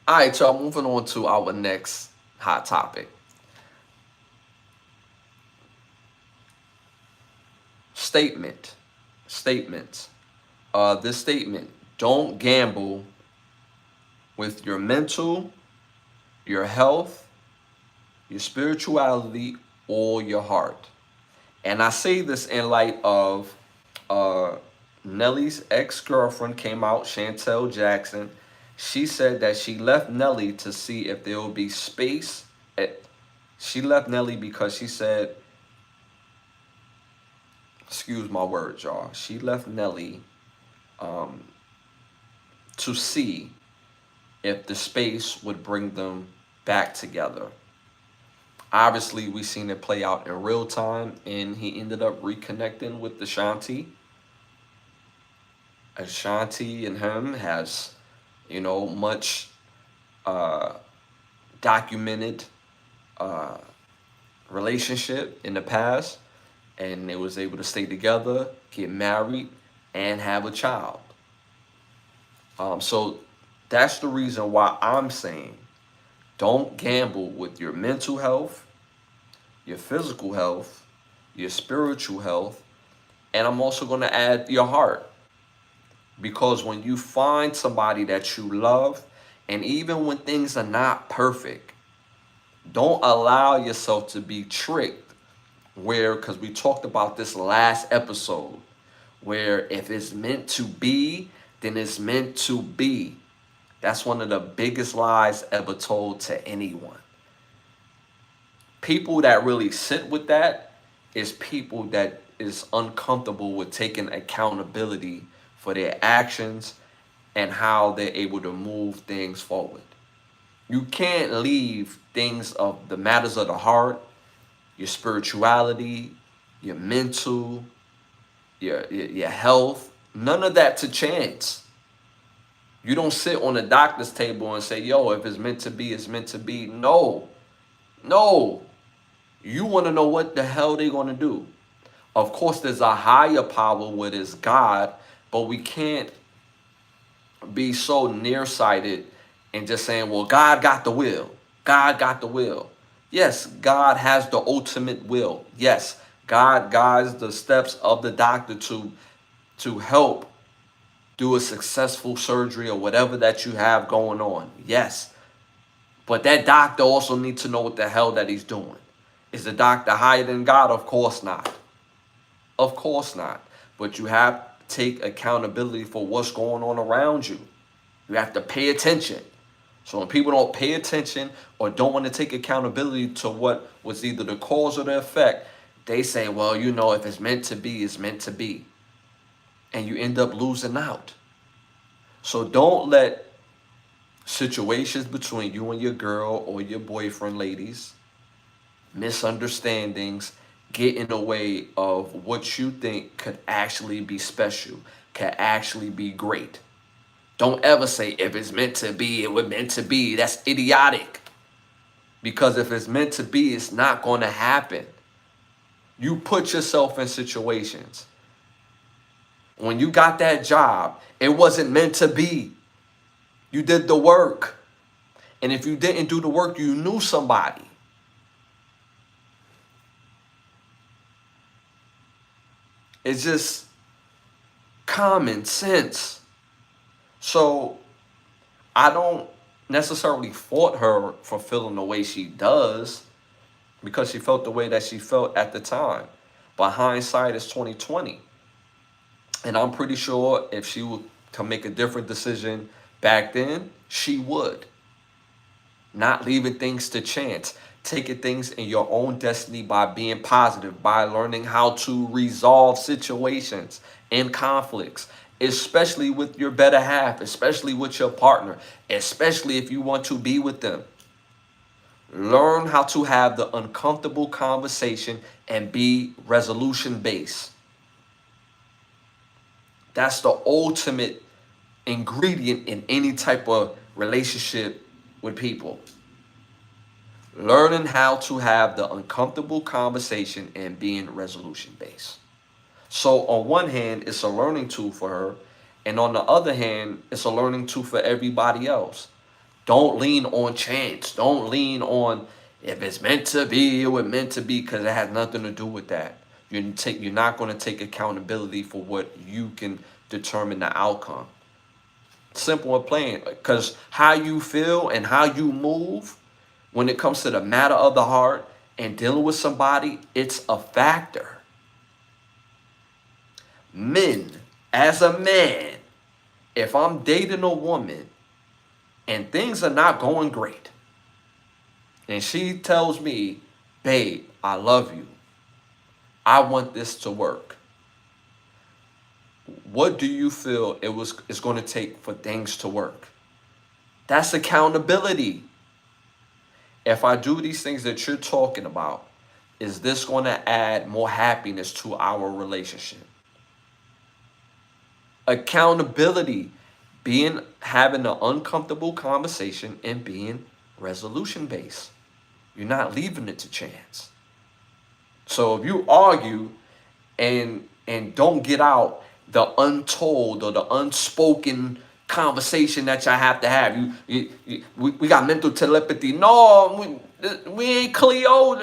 All right, y'all, moving on to our next hot topic. Statements. This statement: don't gamble with your mental, your health, your spirituality, or your heart. And I say this in light of Nelly's ex-girlfriend came out, Chantel Jackson. She said that she left Nelly to see if there will be space. She left Nelly because she said, excuse my words, y'all. She left Nelly to see if the space would bring them back together. Obviously, we seen it play out in real time, and he ended up reconnecting with Ashanti. Ashanti and him has, much documented relationship in the past, and they was able to stay together, get married, and have a child. So that's the reason why I'm saying don't gamble with your mental health, your physical health, your spiritual health, and I'm also going to add your heart. Because when you find somebody that you love, and even when things are not perfect, don't allow yourself to be tricked because we talked about this last episode, where if it's meant to be, then it's meant to be. That's one of the biggest lies ever told to anyone. People that really sit with that is people that is uncomfortable with taking accountability for their actions and how they're able to move things forward. You can't leave things of the matters of the heart, your spirituality, your mental, your health, none of that to chance. You don't sit on the doctor's table and say, yo, if it's meant to be, it's meant to be. No. You want to know what the hell they're going to do. Of course, there's a higher power, which is God, but we can't be so nearsighted and just saying, well, God got the will. God got the will. Yes, God has the ultimate will. Yes, God guides the steps of the doctor to help do a successful surgery or whatever that you have going on. Yes. But that doctor also needs to know what the hell that he's doing. Is the doctor higher than God? Of course not. Of course not. But you have take accountability for what's going on around you. You have to pay attention. So when people don't pay attention or don't want to take accountability to what was either the cause or the effect, they say, well, you know, if it's meant to be, it's meant to be. And you end up losing out. So don't let situations between you and your girl or your boyfriend, ladies, misunderstandings, get in the way of what you think could actually be special, could actually be great. Don't ever say, if it's meant to be, it was meant to be. That's idiotic. Because if it's meant to be, it's not going to happen. You put yourself in situations. When you got that job, it wasn't meant to be. You did the work. And if you didn't do the work, you knew somebody. It's just common sense. So I don't necessarily fault her for feeling the way she does, because she felt the way that she felt at the time. But hindsight is 2020. And I'm pretty sure if she were to make a different decision back then, she would. Not leaving things to chance. Taking things in your own destiny by being positive, by learning how to resolve situations and conflicts, especially with your better half, especially with your partner, especially if you want to be with them. Learn how to have the uncomfortable conversation and be resolution based. That's the ultimate ingredient in any type of relationship with people. Learning how to have the uncomfortable conversation and being resolution based. So on one hand, it's a learning tool for her. And on the other hand, it's a learning tool for everybody else. Don't lean on chance. Don't lean on if it's meant to be, it was meant to be, because it has nothing to do with that. You're not going to take accountability for what you can determine the outcome. Simple and plain. Because how you feel and how you move when it comes to the matter of the heart and dealing with somebody, it's a factor. Men, as a man, if I'm dating a woman and things are not going great, and she tells me, babe, I love you, I want this to work, what do you feel it's going to take for things to work? That's accountability. If I do these things that you're talking about, is this going to add more happiness to our relationship? Accountability, having an uncomfortable conversation and being resolution based. You're not leaving it to chance. So if you argue and don't get out the untold or the unspoken conversation that y'all have to have, we got mental telepathy. No, we ain't Cleo.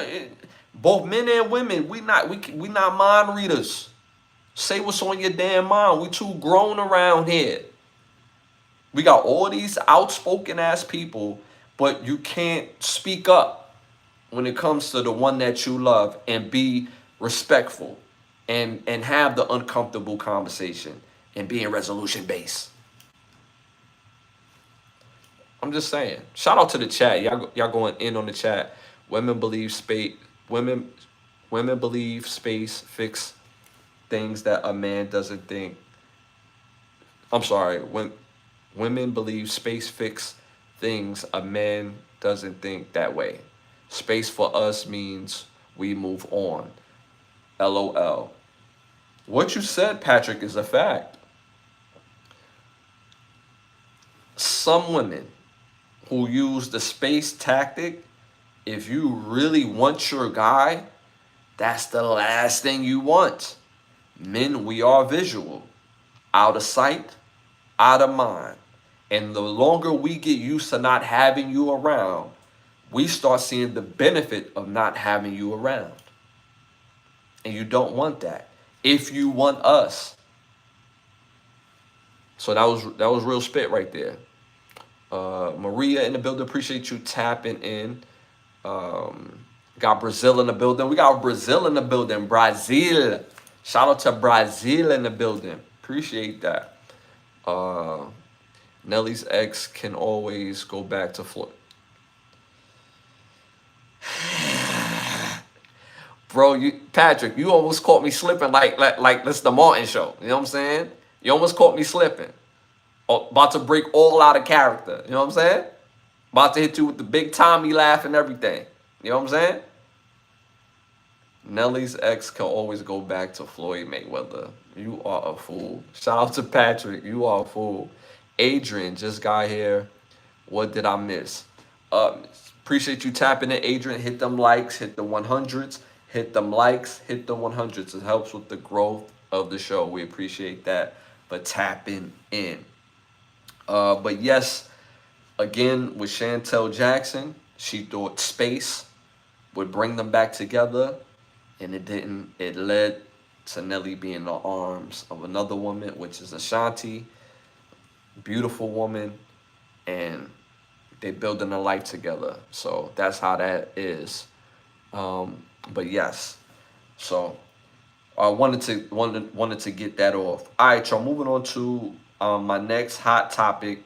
Both men and women, we not mind readers. Say what's on your damn mind. We too grown around here. We got all these outspoken ass people, but you can't speak up when it comes to the one that you love and be respectful and have the uncomfortable conversation and being resolution based. I'm just saying. Shout out to the chat. Y'all going in on the chat. Women believe space fix things that a man doesn't think. I'm sorry. When women believe space fix things a man doesn't think that way. Space for us means we move on. LOL. What you said, Patrick, is a fact. Some women who use the space tactic, if you really want your guy, that's the last thing you want. Men, we are visual. Out of sight, out of mind. And the longer we get used to not having you around, we start seeing the benefit of not having you around. And you don't want that. If you want us. So that was real spit right there. Maria in the building, appreciate you tapping in. Got Brazil in the building. We got Brazil in the building. Brazil. Shout out to Brazil in the building. Appreciate that. Nelly's ex can always go back to Florida. Bro, Patrick, you almost caught me slipping like this the Martin show. You know what I'm saying? You almost caught me slipping. About to break all out of character. You know what I'm saying? About to hit you with the big Tommy laugh and everything. You know what I'm saying? Nelly's ex can always go back to Floyd Mayweather. You are a fool. Shout out to Patrick. You are a fool. Adrian just got here. What did I miss? Appreciate you tapping in, Adrian. Hit them likes, hit the 100s, hit them likes, hit the 100s. It helps with the growth of the show. We appreciate that for tapping in. But yes, again, with Chantel Jackson, she thought space would bring them back together, and it didn't. It led to Nelly being in the arms of another woman, which is Ashanti, beautiful woman, and they building a life together. So that's how that is. But yes, so I wanted to get that off. All right, y'all. Moving on to my next hot topic.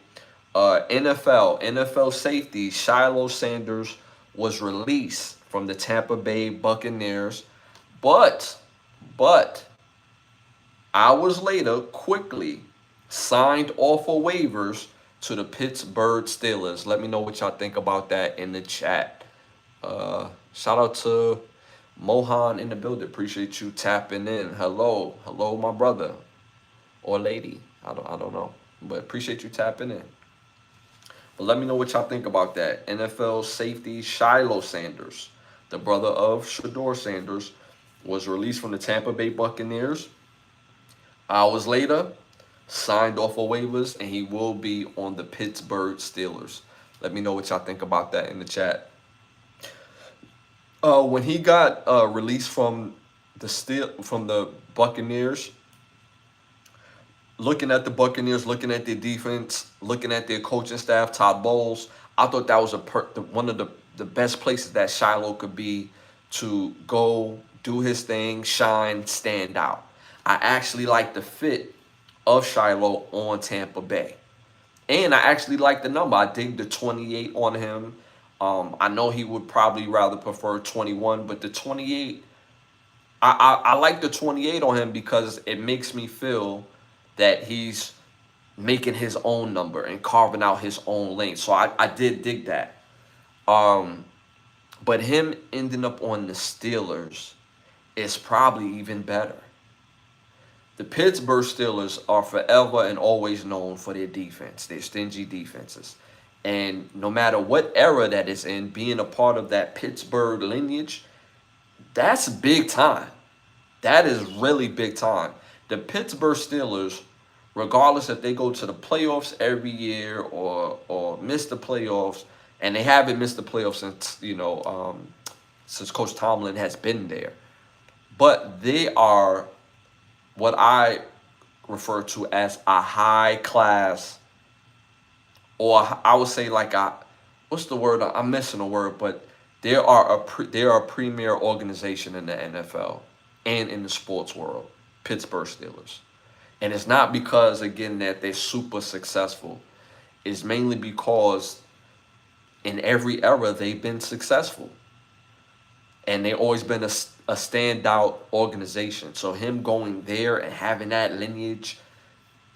NFL safety Shiloh Sanders was released from the Tampa Bay Buccaneers, but hours later quickly signed off of waivers to the Pittsburgh Steelers. Let me know what y'all think about that in the chat. Shout out to Mohan in the building. Appreciate you tapping in. Hello, my brother or lady. I don't know, but appreciate you tapping in. But let me know what y'all think about that. NFL safety Shiloh Sanders, the brother of Shedeur Sanders, was released from the Tampa Bay Buccaneers. Hours later, signed off of waivers, and he will be on the Pittsburgh Steelers. Let me know what y'all think about that in the chat. When he got released from the Buccaneers, looking at the Buccaneers, looking at their defense, looking at their coaching staff, Todd Bowles, I thought that was one of the best places that Shiloh could be to go do his thing, shine, stand out. I actually like the fit of Shiloh on Tampa Bay. And I actually like the number. I dig the 28 on him. I know he would probably rather prefer 21, but the 28, I like the 28 on him because it makes me feel that he's making his own number and carving out his own lane. So I did dig that. But him ending up on the Steelers is probably even better. The Pittsburgh Steelers are forever and always known for their defense, their stingy defenses. And no matter what era that is in, being a part of that Pittsburgh lineage, that's big time. That is really big time. The Pittsburgh Steelers, regardless if they go to the playoffs every year or miss the playoffs, and they haven't missed the playoffs since Coach Tomlin has been there. But they are what I refer to as a high class, or I would say like what's the word? I'm missing a word, but they are a premier organization in the NFL and in the sports world, Pittsburgh Steelers. And it's not because, again, that they're super successful. It's mainly because in every era they've been successful. And they've always been a standout organization. So him going there and having that lineage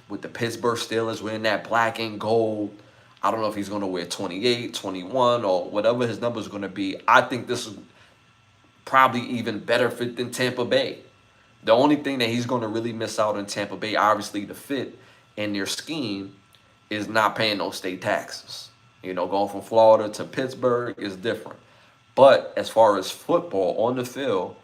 with the Pittsburgh Steelers wearing that black and gold, I don't know if he's going to wear 28, 21, or whatever his number is going to be. I think this is probably even better fit than Tampa Bay. The only thing that he's going to really miss out in Tampa Bay, obviously the fit in their scheme, is not paying those state taxes. Going from Florida to Pittsburgh is different. But as far as football on the field,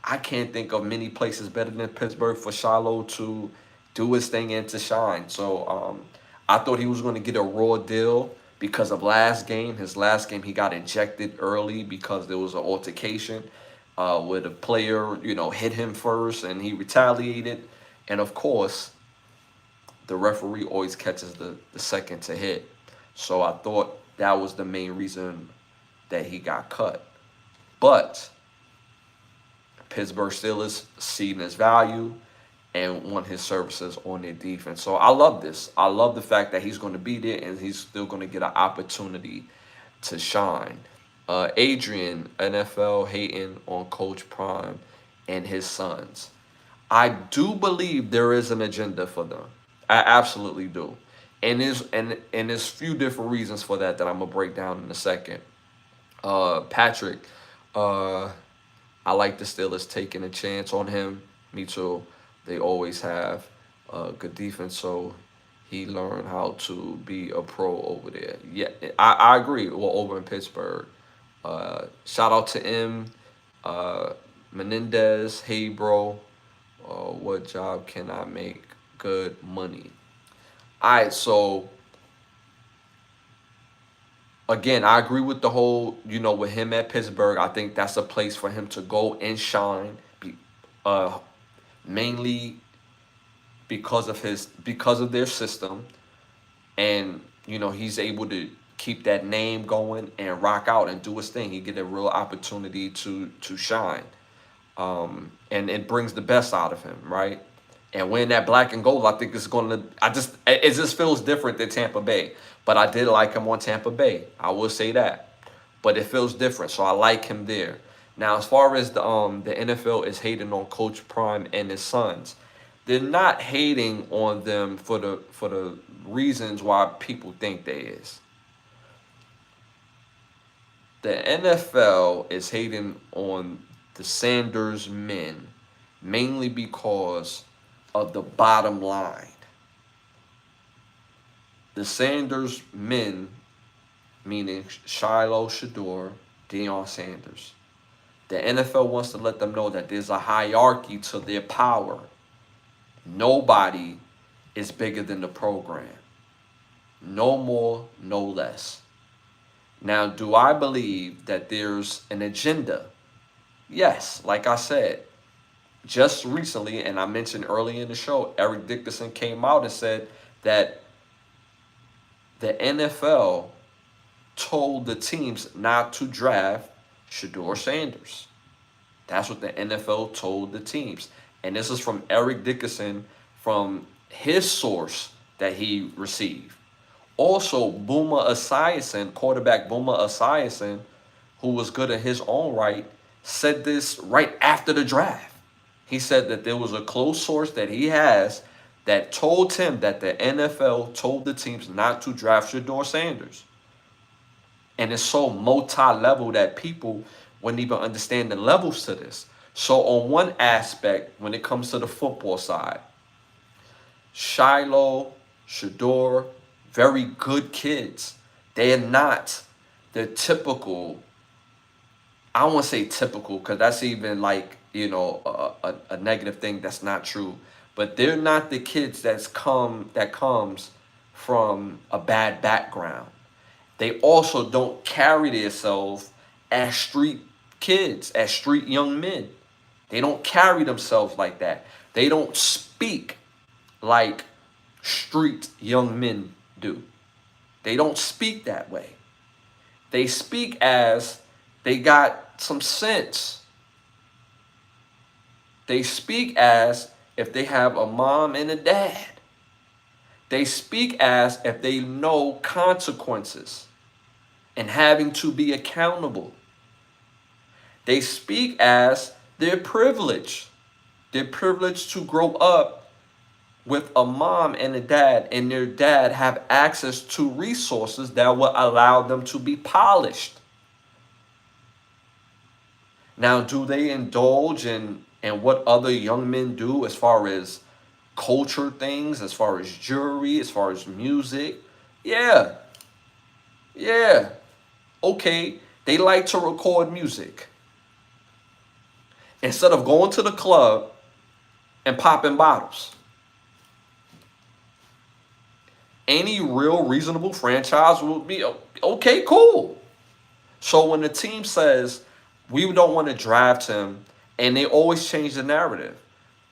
I can't think of many places better than Pittsburgh for Shiloh to do his thing and to shine. So I thought he was going to get a raw deal because of last game. His last game, he got ejected early because there was an altercation where the player, hit him first and he retaliated. And of course, the referee always catches the second to hit. So I thought that was the main reason that he got cut. But Pittsburgh Steelers seeing his value, and want his services on their defense. So I love this. I love the fact that he's going to be there and he's still going to get an opportunity to shine. Adrian, NFL hating on Coach Prime and his sons. I do believe there is an agenda for them. I absolutely do. And there's few different reasons for that I'm gonna break down in a second. Patrick, uh, I like the Steelers taking a chance on him. Me too. They always have good defense, so he learned how to be a pro over there. Yeah, I agree. Well, over in Pittsburgh. Shout out to M. Uh, Menendez. Hey, bro. What job can I make good money? All right, so again, I agree with the whole, with him at Pittsburgh. I think that's a place for him to go and shine. Uh, Mainly because of their system, and he's able to keep that name going and rock out and do his thing. He get a real opportunity to shine, and it brings the best out of him, right? And when that black and gold, I think it's gonna. It just feels different than Tampa Bay, but I did like him on Tampa Bay. I will say that, but it feels different, so I like him there. Now, as far as the NFL is hating on Coach Prime and his sons, they're not hating on them for the reasons why people think they is. The NFL is hating on the Sanders men mainly because of the bottom line. The Sanders men, meaning Shiloh, Shador, Deion Sanders. The NFL wants to let them know that there's a hierarchy to their power. Nobody is bigger than the program. No more, no less. Now, do I believe that there's an agenda? Yes, like I said, just recently, and I mentioned early in the show, Eric Dickerson came out and said that the NFL told the teams not to draft Shador Sanders. That's what the NFL told the teams. And this is from Eric Dickerson, from his source that he received. Also, Boomer Esiason, quarterback Boomer Esiason, who was good in his own right, said this right after the draft. He said that there was a close source that he has that told him that the NFL told the teams not to draft Shador Sanders. And it's so multi-level that people wouldn't even understand the levels to this. So on one aspect, when it comes to the football side, Shiloh, Shador, very good kids. They are not the typical, I don't want to say typical because that's even like, a negative thing. That's not true. But they're not the kids that comes from a bad background. They also don't carry themselves as street kids, as street young men. They don't carry themselves like that. They don't speak like street young men do. They don't speak that way. They speak as they got some sense. They speak as if they have a mom and a dad. They speak as if they know consequences and having to be accountable. They speak as they're privileged. They're privileged to grow up with a mom and a dad, and their dad have access to resources that will allow them to be polished. Now, do they indulge in what other young men do as far as culture things, as far as jewelry, as far as music? Yeah. Yeah. Okay. They like to record music. Instead of going to the club and popping bottles. Any real reasonable franchise will be, okay, cool. So when the team says, we don't want to draft him, and they always change the narrative.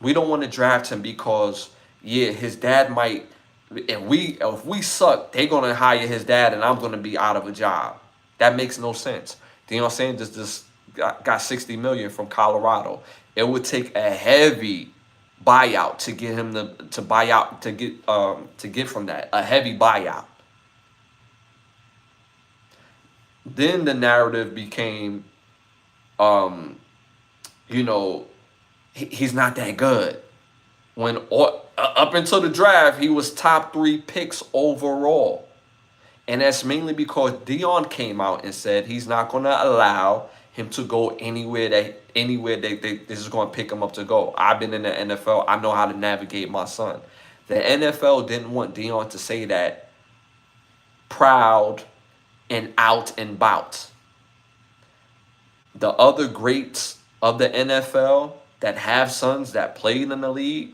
We don't want to draft him because, his dad might, if we suck, they're going to hire his dad and I'm going to be out of a job. That makes no sense. Deion Sanders just got $60 million from Colorado. It would take a heavy buyout to get him to buy out to get from that a heavy buyout. Then the narrative became, you know, he's not that good. When up until the draft, he was top 3 picks overall. And that's mainly because Dion came out and said he's not going to allow him to go anywhere that this is going to pick him up to go. I've been in the NFL. I know how to navigate my son. The NFL didn't want Dion to say that proud and out and bout. The other greats of the NFL that have sons that played in the league,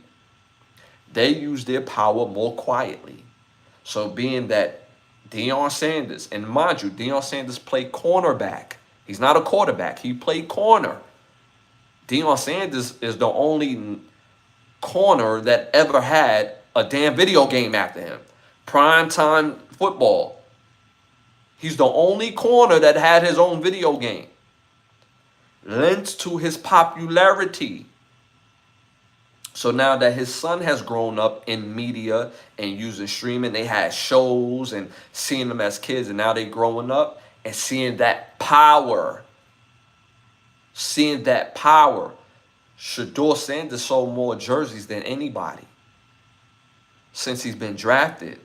they use their power more quietly. So being that Deion Sanders, and mind you, Deion Sanders played cornerback. He's not a quarterback. He played corner. Deion Sanders is the only corner that ever had a damn video game after him. Primetime football. He's the only corner that had his own video game. Lends to his popularity. So now that his son has grown up in media and using streaming, they had shows and seeing them as kids, and now they growing up and seeing that power. Seeing that power. Shedeur Sanders sold more jerseys than anybody since he's been drafted.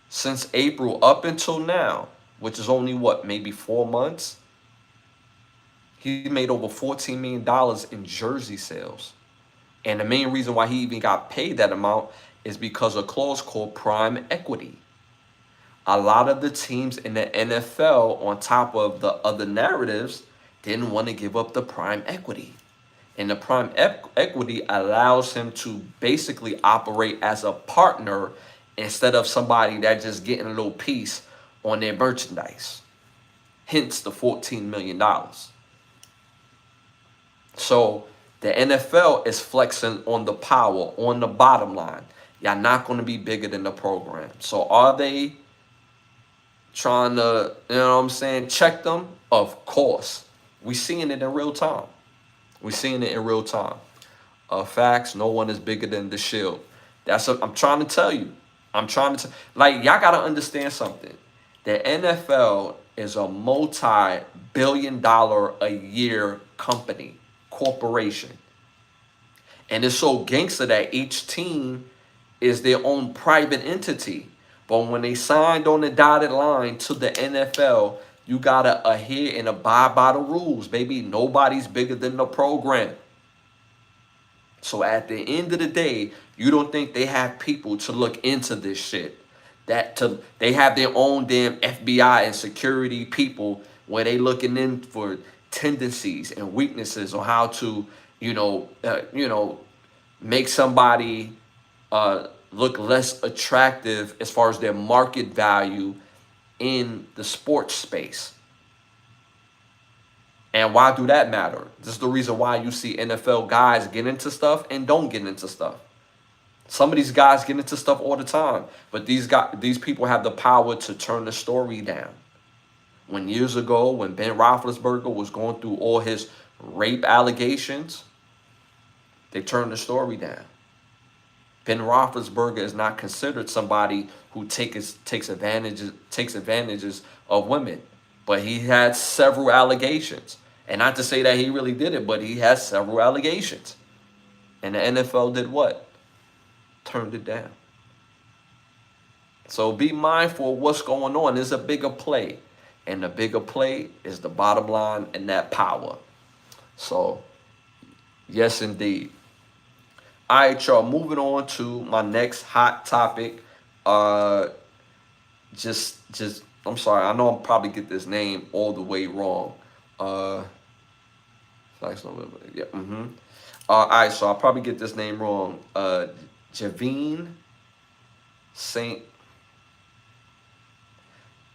Since April up until now, which is only what, maybe 4 months? He made over $14 million in jersey sales. And the main reason why he even got paid that amount is because of a clause called prime equity. A lot of the teams in the NFL, on top of the other narratives, didn't want to give up the prime equity. And the prime equity allows him to basically operate as a partner instead of somebody that just getting a little piece on their merchandise. Hence the $14 million. So the NFL is flexing on the power, on the bottom line. Y'all not going to be bigger than the program. So are they trying to, you know what I'm saying, check them? Of course. We're seeing it in real time. We're seeing it in real time. Facts, no one is bigger than the Shield. That's what I'm trying to tell you. Like, y'all got to understand something. The NFL is a multi-billion-dollar-a-year company. Corporation. And it's so gangster that each team is their own private entity. But when they signed on the dotted line to the NFL, you gotta adhere and abide by the rules, baby. Nobody's bigger than the program. So at the end of the day, you don't think they have people to look into this shit. They have their own damn FBI and security people where they looking in for tendencies and weaknesses on how to, make somebody look less attractive as far as their market value in the sports space. And why do that matter? This is the reason why you see NFL guys get into stuff and don't get into stuff. Some of these guys get into stuff all the time, but these people have the power to turn the story down. When years ago, when Ben Roethlisberger was going through all his rape allegations, they turned the story down. Ben Roethlisberger is not considered somebody who takes advantages of women, but he had several allegations. And not to say that he really did it, but he has several allegations. And the NFL did what? Turned it down. So be mindful of what's going on. There's a bigger play. And the bigger play is the bottom line and that power. So, yes, indeed. All right, y'all, moving on to my next hot topic. I'm sorry, I know I'll probably get this name all the way wrong. All right, so I'll probably get this name wrong. Javine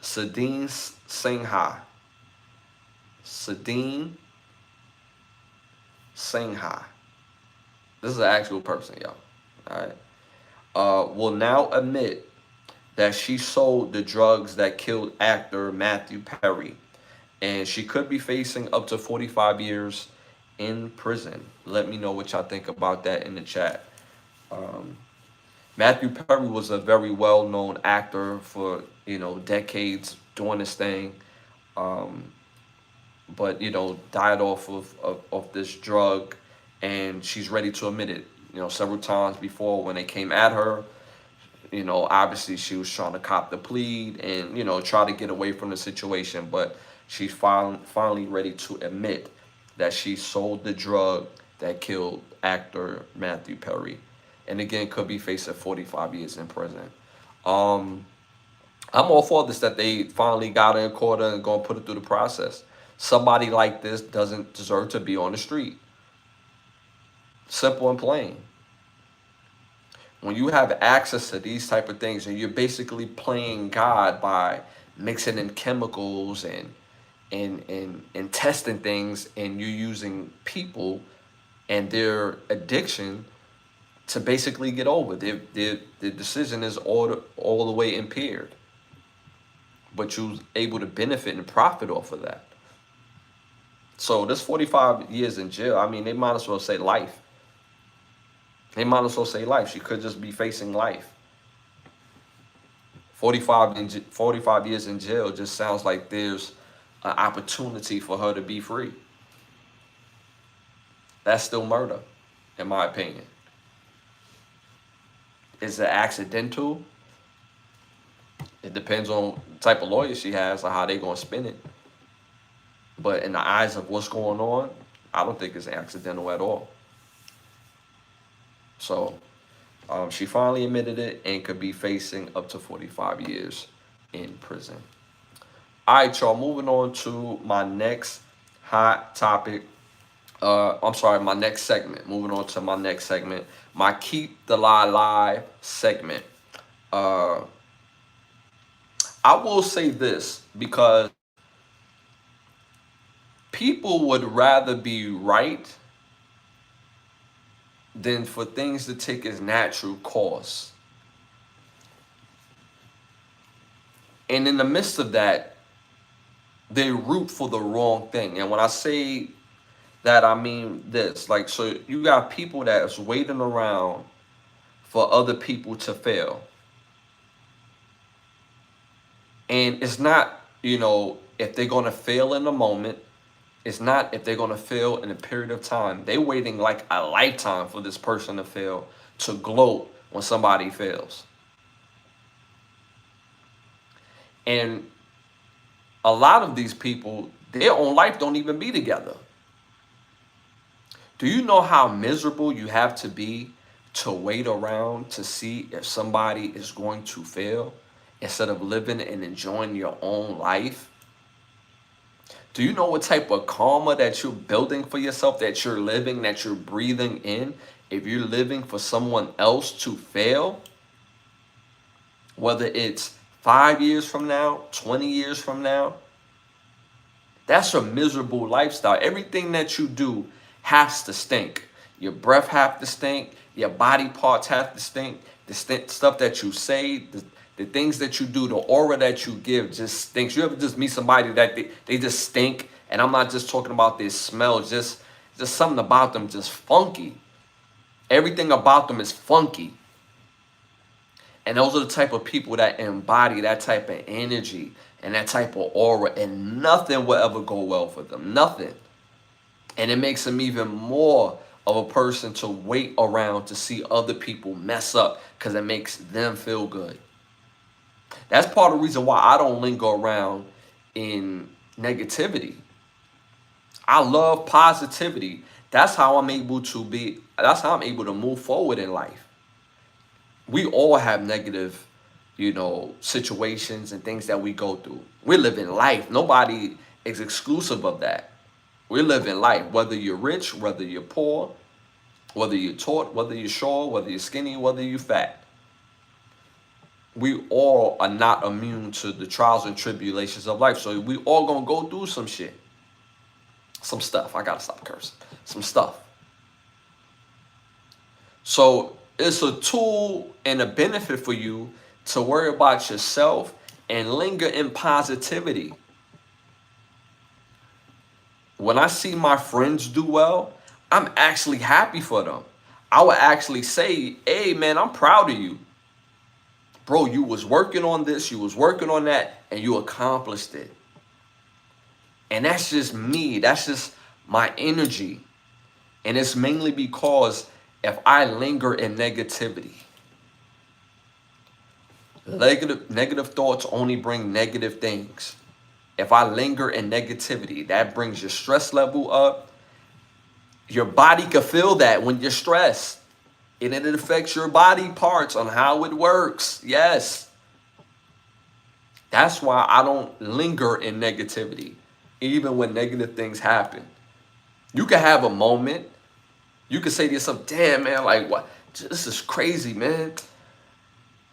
Sadine Singha. Sadine Singha. This is an actual person, y'all. All right. Will now admit that she sold the drugs that killed actor Matthew Perry, and she could be facing up to 45 years in prison. Let me know what y'all think about that in the chat. Matthew Perry was a very well-known actor for decades doing this thing, but died off of this drug, and she's ready to admit it. Several times before when they came at her, obviously she was trying to cop the plead and try to get away from the situation, but she's finally ready to admit that she sold the drug that killed actor Matthew Perry, and again could be facing 45 years in prison. Um, I'm all for this that they finally got her in court and gonna put it through the process. Somebody like this doesn't deserve to be on the street. Simple and plain. When you have access to these type of things and you're basically playing God by mixing in chemicals and testing things, and you're using people and their addiction to basically get over. Their decision is all the way impaired. But you're able to benefit and profit off of that. So this 45 years in jail, I mean, they might as well say life. They might as well say life. She could just be facing life. 45 years in jail just sounds like there's an opportunity for her to be free. That's still murder, in my opinion. Is it accidental? It depends on the type of lawyer she has or how they gonna spin it. But in the eyes of what's going on, I don't think it's accidental at all. So she finally admitted it and could be facing up to 45 years in prison. All right, y'all, moving on to my next hot topic. I'm sorry, my next segment. Moving on to my next segment, my Keep the Lie Live segment. I will say this because people would rather be right than for things to take its natural course. And in the midst of that, they root for the wrong thing. And when I say that, I mean this. Like, so you got people that's waiting around for other people to fail. And it's not, if they're going to fail in a moment. It's not if they're going to fail in a period of time. They're waiting like a lifetime for this person to fail, to gloat when somebody fails. And a lot of these people, their own life don't even be together. Do you know how miserable you have to be to wait around to see if somebody is going to fail instead of living and enjoying your own life? Do you know what type of karma that you're building for yourself, that you're living, that you're breathing in, if you're living for someone else to fail? Whether it's 5 years from now, 20 years from now, that's a miserable lifestyle. Everything that you do has to stink. Your breath have to stink. Your body parts have to stink. The stuff that you say, the things that you do, the aura that you give just stinks. You ever just meet somebody that they just stink? And I'm not just talking about their smell, just something about them just funky. Everything about them is funky. And those are the type of people that embody that type of energy and that type of aura, and nothing will ever go well for them. Nothing. And it makes them even more of a person to wait around to see other people mess up because it makes them feel good. That's part of the reason why I don't linger around in negativity. I love positivity. That's how I'm able to move forward in life. We all have negative, situations and things that we go through. We're living life. Nobody is exclusive of that. We're living life, whether you're rich, whether you're poor, whether you're taught, whether you're short, whether you're skinny, whether you're fat. We all are not immune to the trials and tribulations of life. So we all gonna go through some shit. Some stuff. I gotta stop cursing. Some stuff. So it's a tool and a benefit for you to worry about yourself and linger in positivity. when I see my friends do well, I'm actually happy for them. I would actually say, hey man, I'm proud of you. Bro, you was working on this, you was working on that, and you accomplished it. And that's just me. That's just my energy. And it's mainly because if I linger in negativity, negative thoughts only bring negative things. If I linger in negativity, that brings your stress level up. Your body can feel that when you're stressed. And it affects your body parts on how it works. Yes. That's why I don't linger in negativity, even when negative things happen. You can have a moment. You can say to yourself, damn, man, like, what? This is crazy, man.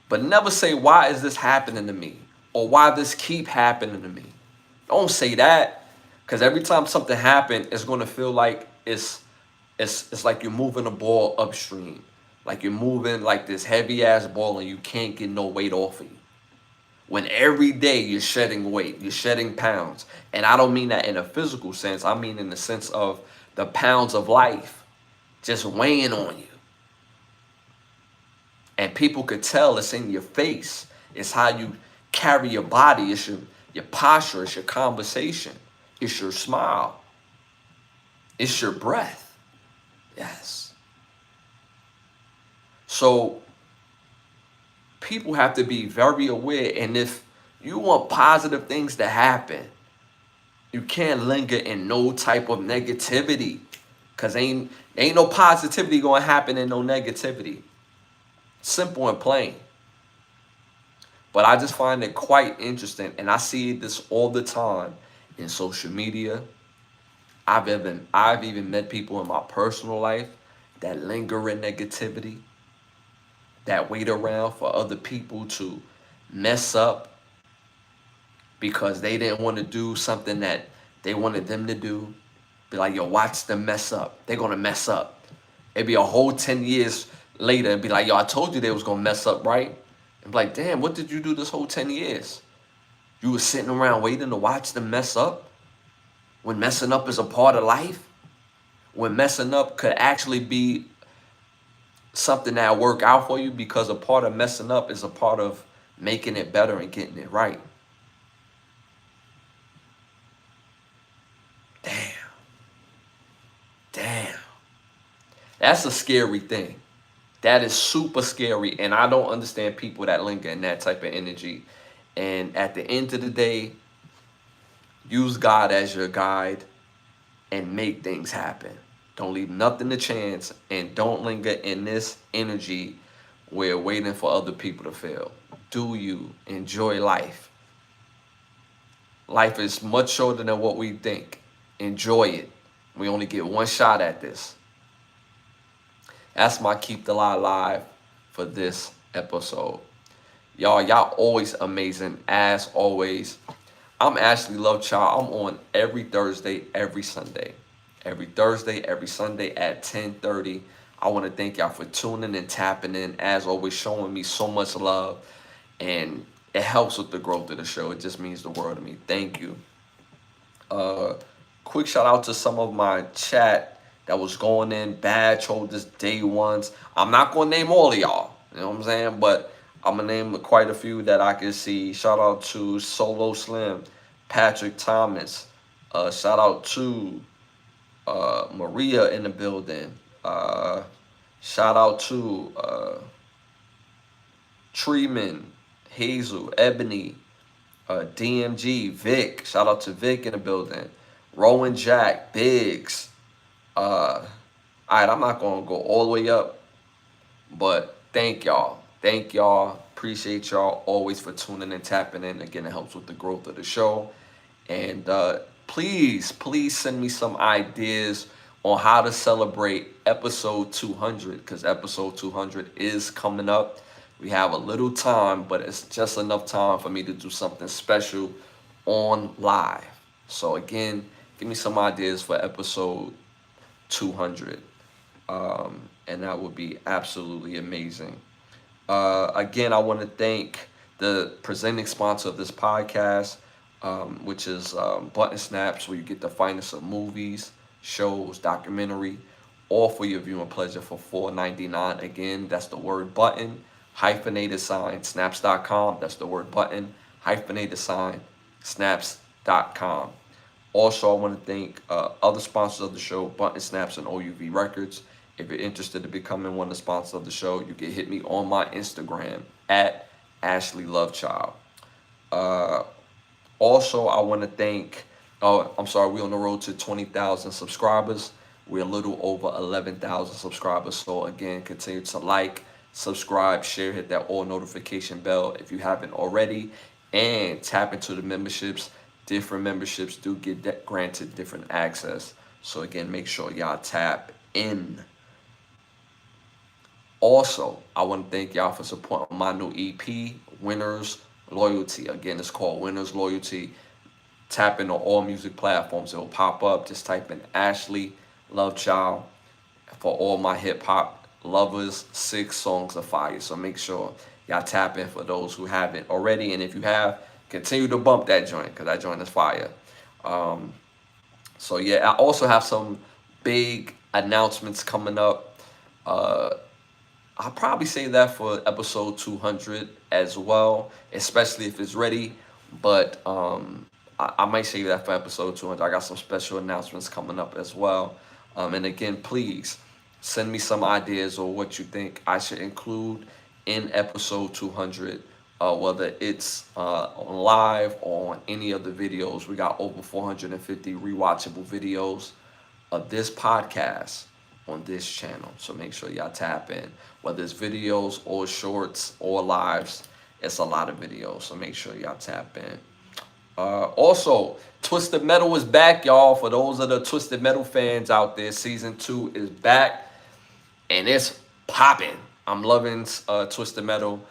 But never say, why is this happening to me? Or why this keep happening to me? Don't say that. Because every time something happens, it's going to feel like it's like you're moving a ball upstream. Like you're moving like this heavy ass ball and you can't get no weight off of you. When every day you're shedding weight, you're shedding pounds. And I don't mean that in a physical sense. I mean in the sense of the pounds of life just weighing on you. And people could tell it's in your face. It's how you carry your body. It's your posture. It's your conversation. It's your smile. It's your breath. Yes. So people have to be very aware. And if you want positive things to happen, you can't linger in no type of negativity. Because ain't no positivity going to happen in no negativity. Simple and plain. But I just find it quite interesting. And I see this all the time in social media. I've even met people in my personal life that linger in negativity, that wait around for other people to mess up because they didn't want to do something that they wanted them to do. Be like, yo, watch them mess up. They're going to mess up. It'd be a whole 10 years later and be like, yo, I told you they was going to mess up, right? And be like, damn, what did you do this whole 10 years? You was sitting around waiting to watch them mess up? When messing up is a part of life? When messing up could actually be something that work out for you, because a part of messing up is a part of making it better and getting it right. Damn. That's a scary thing. That is super scary. And I don't understand people that linger in that type of energy. And at the end of the day, use God as your guide and make things happen. Don't leave nothing to chance, and don't linger in this energy where waiting for other people to fail. Do you enjoy life? Life is much shorter than what we think. Enjoy it. We only get one shot at this. That's my Keep the Lie Alive for this episode. Y'all always amazing, as always. I'm Ashley Lovechild. I'm on every Thursday, every Sunday. Every Thursday, every Sunday at 10:30. I want to thank y'all for tuning and tapping in. As always, showing me so much love. And it helps with the growth of the show. It just means the world to me. Thank you. Quick shout out to some of my chat that was going in. Badge holders, day ones. I'm not going to name all of y'all. You know what I'm saying? But I'm going to name quite a few that I can see. Shout out to Solo Slim, Patrick Thomas. Shout out to Maria in the building. Shout out to Treeman, Hazel, Ebony, DMG, Vic. Shout out to Vic in the building. Rowan Jack, Biggs. All right, I'm not going to go all the way up, but thank y'all. Thank y'all. Appreciate y'all always for tuning and tapping in. Again, it helps with the growth of the show. And please send me some ideas on how to celebrate episode 200, because episode 200 is coming up. We have a little time, but it's just enough time for me to do something special on live. So again, give me some ideas for episode 200. And that would be absolutely amazing. Again, I want to thank the presenting sponsor of this podcast, which is Button Snaps, where you get the finest of movies, shows, documentary, all for your viewing pleasure for $4.99. Again, that's the word button, hyphenated sign, snaps.com. That's the word button, hyphenated sign, snaps.com. Also, I want to thank other sponsors of the show, Button Snaps and OUV Records. If you're interested in becoming one of the sponsors of the show, you can hit me on my Instagram at Ashley Lovechild. Uh, Also, I want to thank, oh, I'm sorry, we're on the road to 20,000 subscribers. We're a little over 11,000 subscribers. So, again, continue to like, subscribe, share, hit that all notification bell if you haven't already, and tap into the memberships. Different memberships do get granted different access. So, again, make sure y'all tap in. Also, I want to thank y'all for supporting my new EP, Winners Loyalty. Again, it's called Winners Loyalty. Tap into all music platforms. It'll pop up. Just type in Ashley Lovechild for all my hip hop lovers. 6 songs of fire. So make sure y'all tap in for those who haven't already. And if you have, continue to bump that joint because that joint is fire. So yeah, I also have some big announcements coming up. I'll probably say that for episode 200 as well, especially if it's ready. But I might save that for episode 200. I got some special announcements coming up as well. And again, please send me some ideas or what you think I should include in episode 200, whether it's on live or on any of the videos. We got over 450 rewatchable videos of this podcast on this channel. So make sure y'all tap in. Whether it's videos or shorts or lives, it's a lot of videos. So make sure y'all tap in. Also, Twisted Metal is back, y'all. For those of the Twisted Metal fans out there, season 2 is back and it's popping. I'm loving Twisted Metal.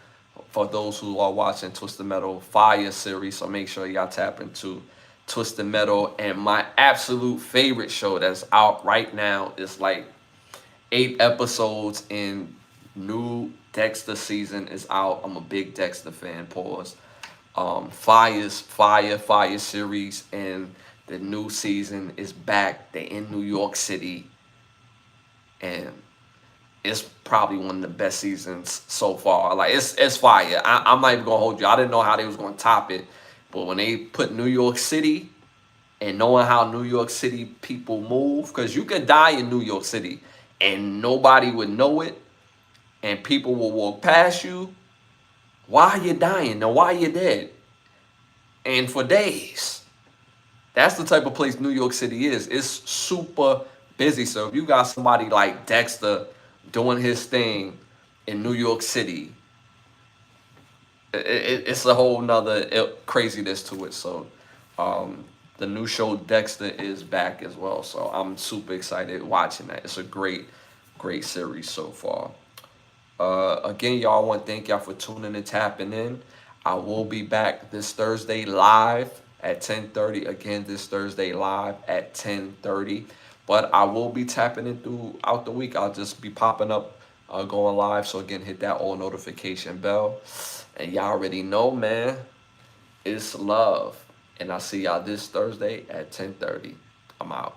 For those who are watching Twisted Metal Fire series, so make sure y'all tap into Twisted Metal. And my absolute favorite show that's out right now is like 8 episodes in. New Dexter season is out. I'm a big Dexter fan. Pause. Fire series, and the new season is back. They're in New York City, and it's probably one of the best seasons so far. Like it's fire. I'm not even gonna hold you. I didn't know how they was gonna top it, but when they put New York City and knowing how New York City people move, because you could die in New York City and nobody would know it, and people will walk past you. Why are you dying? Now, why are you dead? And for days. That's the type of place New York City is. It's super busy. So if you got somebody like Dexter doing his thing in New York City, it's a whole nother craziness to it. So the new show Dexter is back as well. So I'm super excited watching that. It's a great series so far. Again, y'all, I want to thank y'all for tuning and tapping in. I will be back this Thursday live at 10:30. Again, this Thursday live at 10:30. But I will be tapping in throughout the week. I'll just be popping up, going live. So again, hit that all notification bell. And y'all already know, man, it's love. And I'll see y'all this Thursday at 10:30. I'm out.